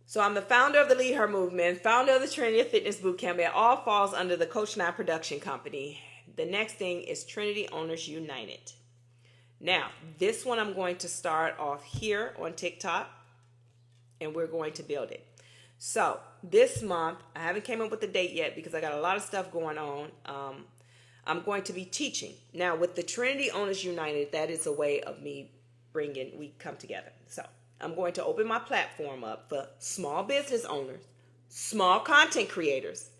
Speaker 1: so I'm the founder of the Lead Her Movement, founder of the Trinity Fitness Bootcamp. It all falls under the Coach 9 production company. The next thing is Trinity Owners United. Now, this one I'm going to start off here on TikTok, and we're going to build it. So this month, I haven't came up with the date yet because I got a lot of stuff going on. I'm going to be teaching. Now, with the Trinity Owners United, that is a way of me we come together. So I'm going to open my platform up for small business owners, small content creators,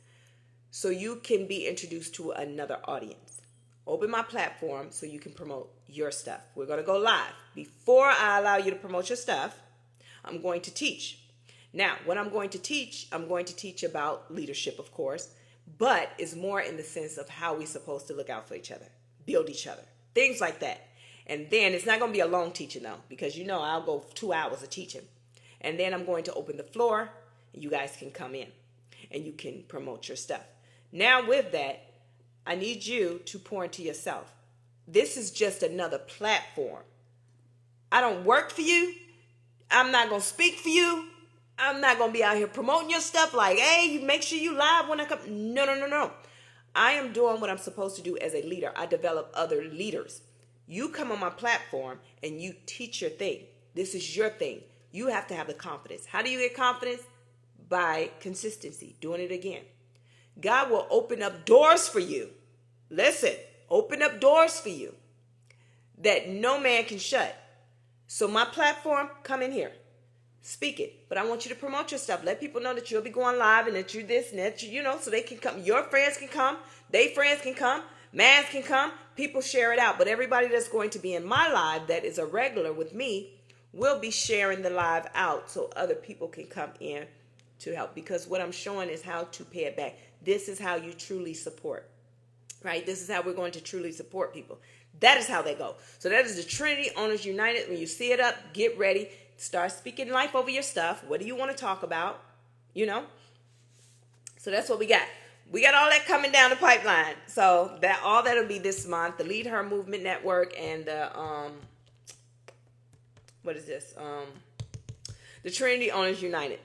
Speaker 1: so you can be introduced to another audience. Open my platform so you can promote your stuff. We're going to go live. Before I allow you to promote your stuff, I'm going to teach. Now, what I'm going to teach about leadership, of course, but it's more in the sense of how we're supposed to look out for each other, build each other, things like that. And then it's not going to be a long teaching, though, because I'll go 2 hours of teaching. And then I'm going to open the floor, and you guys can come in, and you can promote your stuff. Now, with that, I need you to pour into yourself. This is just another platform. I don't work for you. I'm not going to speak for you. I'm not going to be out here promoting your stuff like, hey, you make sure you live when I come. No. I am doing what I'm supposed to do as a leader. I develop other leaders. You come on my platform and you teach your thing. This is your thing. You have to have the confidence. How do you get confidence? By consistency, doing it again. God will open up doors for you. Listen, open up doors for you that no man can shut. So my platform, come in here. Speak it. But I want you to promote your stuff. Let people know that you'll be going live and that you're this and that, so they can come. Your friends can come. They friends can come. Mans can come. People share it out. But everybody that's going to be in my live that is a regular with me will be sharing the live out so other people can come in to help. Because what I'm showing is how to pay it back. This is how you truly support. Right? This is how we're going to truly support people. That is how they go. So that is the Trinity Owners United. When you see it up, get ready. Start speaking life over your stuff. What do you want to talk about? So that's what we got. We got all that coming down the pipeline. So that'll be this month. The Lead Her Movement Network and the what is this? The Trinity Owners United.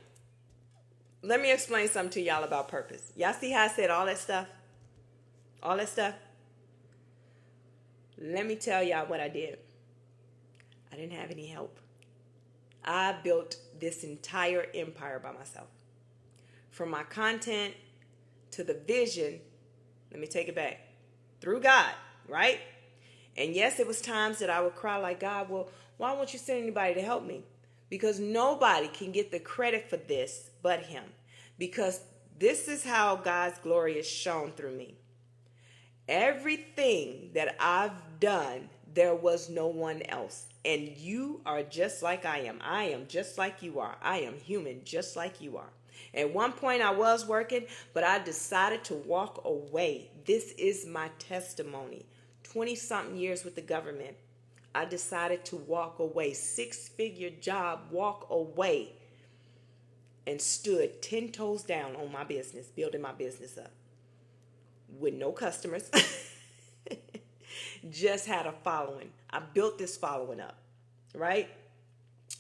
Speaker 1: Let me explain something to y'all about purpose. Y'all see how I said all that stuff? All that stuff? Let me tell y'all what I did. I didn't have any help. I built this entire empire by myself. From my content to the vision, let me take it back, through God, right? And yes, it was times that I would cry like, God, well, why won't you send anybody to help me? Because nobody can get the credit for this but him. Because this is how God's glory is shown through me. Everything that I've done, there was no one else. And you are just like I am. I am just like you are. I am human just like you are. At one point I was working, but I decided to walk away. This is my testimony. 20-something years with the government. I decided to walk away. 6-figure job, walk away. And stood 10 toes down on my business, building my business up. With no customers. Just had a following. I built this following up. Right?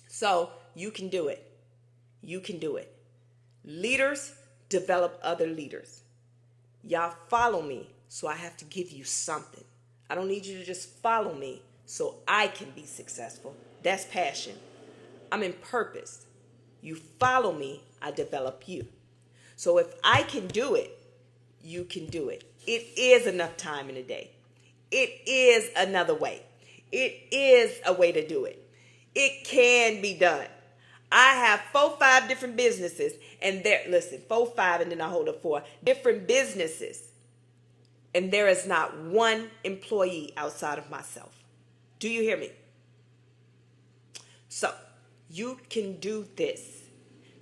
Speaker 1: So you can do it. You can do it. Leaders develop other leaders. Y'all follow me, so I have to give you something. I don't need you to just follow me so I can be successful. That's passion. I'm in purpose. You follow me, I develop you. So if I can do it, you can do it. It is enough time in a day. It is another way. It is a way to do it. It can be done. I have 4-5 different businesses, and 4-5, and then I hold up 4 different businesses, and there is not one employee outside of myself. Do you hear me? So You can do this.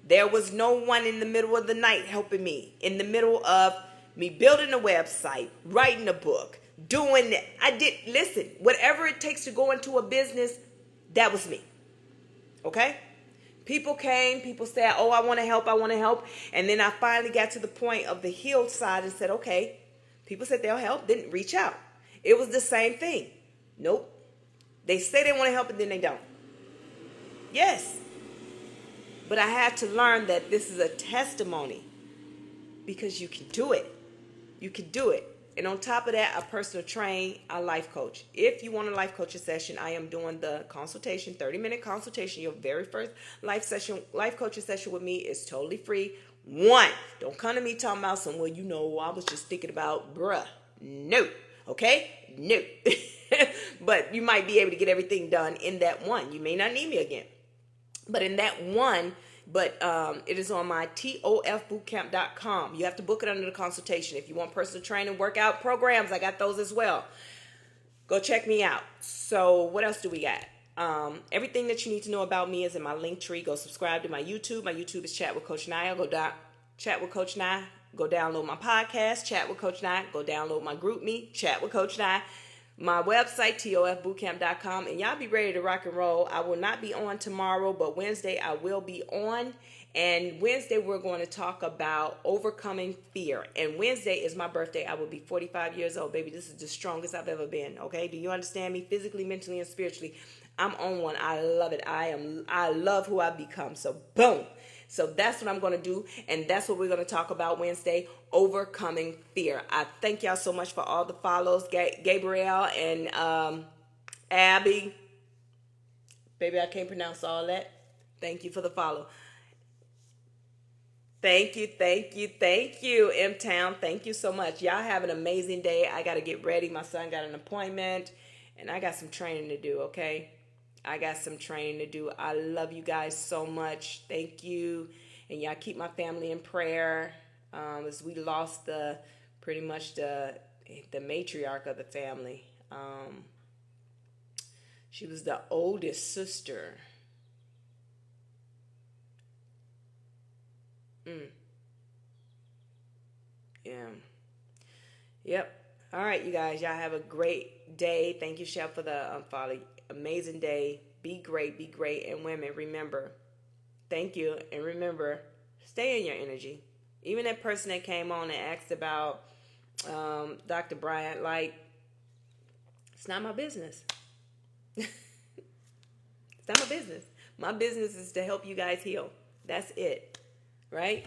Speaker 1: There was no one in the middle of the night helping me. In the middle of me building a website, writing a book, doing that. Listen, whatever it takes to go into a business, that was me. Okay? People came, people said, oh, I want to help. And then I finally got to the point of the healed side and said, okay. People said they'll help, didn't reach out. It was the same thing. Nope. They say they want to help and then they don't. Yes. But I had to learn that this is a testimony because you can do it. You can do it. And on top of that, I personal train, a life coach. If you want a life coaching session, I am doing the consultation, 30-minute consultation. Your very first life coaching session with me is totally free. One, don't come to me talking about some, well, I was just thinking about bruh. No. Okay? No. But you might be able to get everything done in that one. You may not need me again. But in that one, it is on my tofbootcamp.com. You have to book it under the consultation. If you want personal training, workout programs, I got those as well. Go check me out. So what else do we got? Everything that you need to know about me is in my link tree. Go subscribe to my YouTube. My YouTube is Chat with Coach Nia. Chat with Coach Nia. Go download my podcast, Chat with Coach Nia. Go download my group me, Chat with Coach Nia. My website, tofbootcamp.com, and y'all be ready to rock and roll. I will not be on tomorrow, but Wednesday I will be on. And Wednesday we're going to talk about overcoming fear. And Wednesday is my birthday. I will be 45 years old, baby. This is the strongest I've ever been, okay? Do you understand me? Physically, mentally, and spiritually. I'm on one. I love it. I love who I've become. So, boom. So that's what I'm going to do, and that's what we're going to talk about Wednesday, overcoming fear. I thank y'all so much for all the follows, Gabrielle and Abby. Baby, I can't pronounce all that. Thank you for the follow. Thank you, M-Town. Thank you so much. Y'all have an amazing day. I got to get ready. My son got an appointment, and I got some training to do, okay? I got some training to do. I love you guys so much. Thank you. And y'all keep my family in prayer as we lost pretty much the matriarch of the family. She was the oldest sister. Yeah. Yep. All right, you guys. Y'all have a great day. Thank you, Chef, for the follow. Amazing day. Be great. And women, remember, thank you. And remember, stay in your energy. Even that person that came on and asked about Dr. Bryant, it's not my business. It's not my business. My business is to help you guys heal. That's it. Right?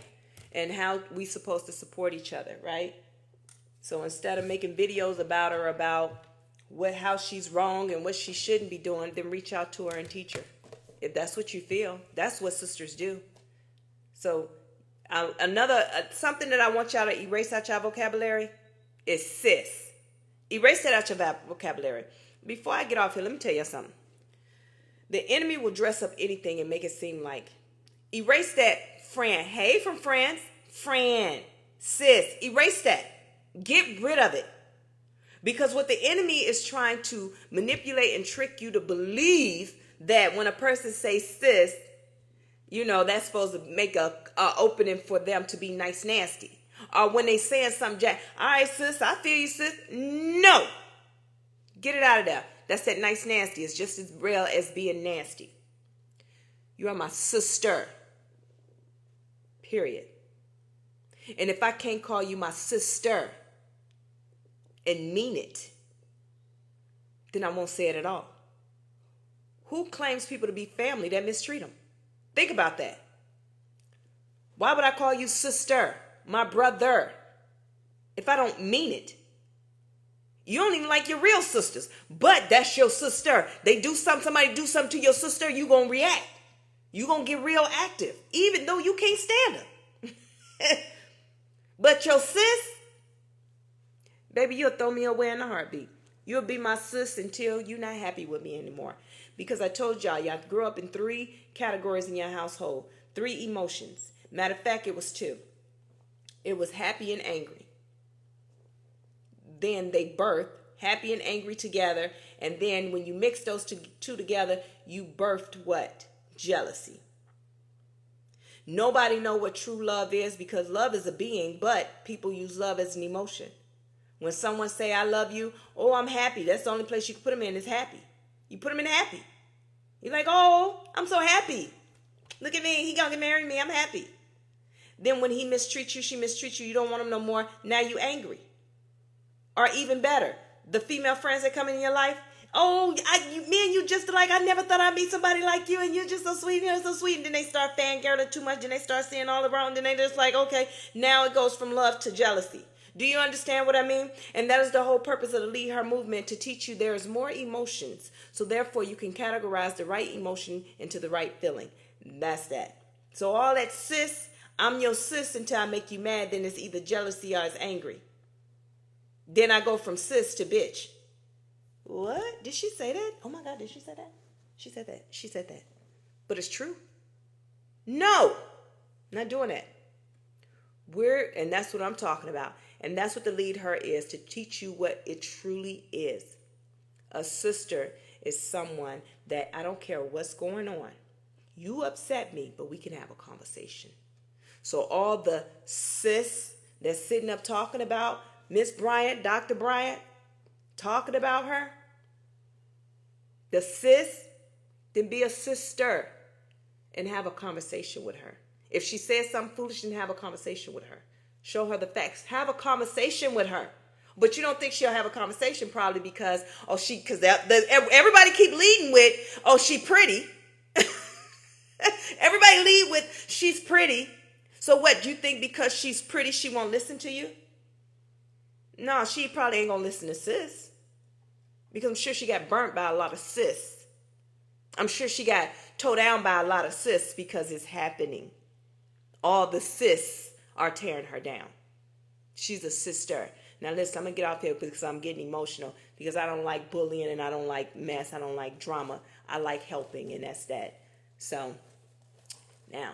Speaker 1: And how we supposed to support each other, right? So instead of making videos about her, about how she's wrong and what she shouldn't be doing, then reach out to her and teach her. If that's what you feel, that's what sisters do. So something that I want y'all to erase out your vocabulary is sis. Erase that out your vocabulary. Before I get off here, let me tell you something. The enemy will dress up anything and make it seem like. Erase that friend. Hey, from friends. Friend. Sis. Erase that. Get rid of it. Because what the enemy is trying to manipulate and trick you to believe that when a person says sis, that's supposed to make a opening for them to be nice nasty. Or when they saying something, Jack, all right, sis, I feel you, sis. No. Get it out of there. That's that nice nasty. It's just as real as being nasty. You are my sister. Period. And if I can't call you my sister and mean it, then I won't say it at all. Who claims people to be family that mistreat them? Think about that. Why would I call you sister, my brother, if I don't mean it? You don't even like your real sisters, but that's your sister. Somebody do something to your sister, you gonna react. You gonna get real active, even though you can't stand her. But your sis, baby, you'll throw me away in a heartbeat. You'll be my sis until you're not happy with me anymore. Because I told y'all grew up in 3 categories in your household. 3 emotions. Matter of fact, it was 2. It was happy and angry. Then they birthed happy and angry together. And then when you mix those two together, you birthed what? jealousy. Nobody know what true love is because love is a being, but people use love as an emotion. When someone say, I love you, oh, I'm happy. That's the only place you can put them in is happy. You put them in happy. You're like, oh, I'm so happy. Look at me. He gonna marry me. I'm happy. Then when he mistreats you, she mistreats you, you don't want him no more. Now you angry. Or even better, the female friends that come in your life, oh, me and you just like, I never thought I'd meet somebody like you, and you're just so sweet, you're so sweet. And then they start fangirling too much, and they start seeing all the wrong, then they just like, okay, now it goes from love to jealousy. Do you understand what I mean? And that is the whole purpose of the Lead Her movement, to teach you there is more emotions. So therefore you can categorize the right emotion into the right feeling. That's that. So all that sis, I'm your sis until I make you mad, then it's either jealousy or it's angry. Then I go from sis to bitch. What? Did she say that? Oh my God, did she say that? She said that. She said that. But it's true. No, not doing that. And that's what I'm talking about. And that's what the Lead Her is, to teach you what it truly is. A sister is someone that I don't care what's going on. You upset me, but we can have a conversation. So all the sis that's sitting up talking about Miss Bryant, Dr. Bryant, talking about her, the sis, then be a sister and have a conversation with her. If she says something foolish, then have a conversation with her. Show her the facts. Have a conversation with her. But you don't think she'll have a conversation probably because, everybody keep leading with, oh, she pretty. Everybody lead with, she's pretty. So what, do you think because she's pretty, she won't listen to you? No, she probably ain't gonna listen to sis. Because I'm sure she got burnt by a lot of sis. I'm sure she got towed down by a lot of sis because it's happening. All the sis are tearing her down. She's a sister. Now listen, I'm going to get off here because I'm getting emotional. Because I don't like bullying and I don't like mess. I don't like drama. I like helping, and that's that. So, now,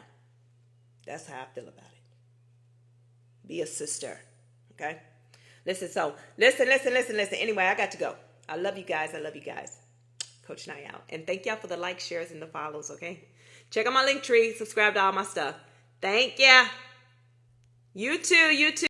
Speaker 1: that's how I feel about it. Be a sister. Okay? Listen. Anyway, I got to go. I love you guys. Coach Nye out. And thank y'all for the likes, shares, and the follows, okay? Check out my link tree. Subscribe to all my stuff. Thank ya. You too.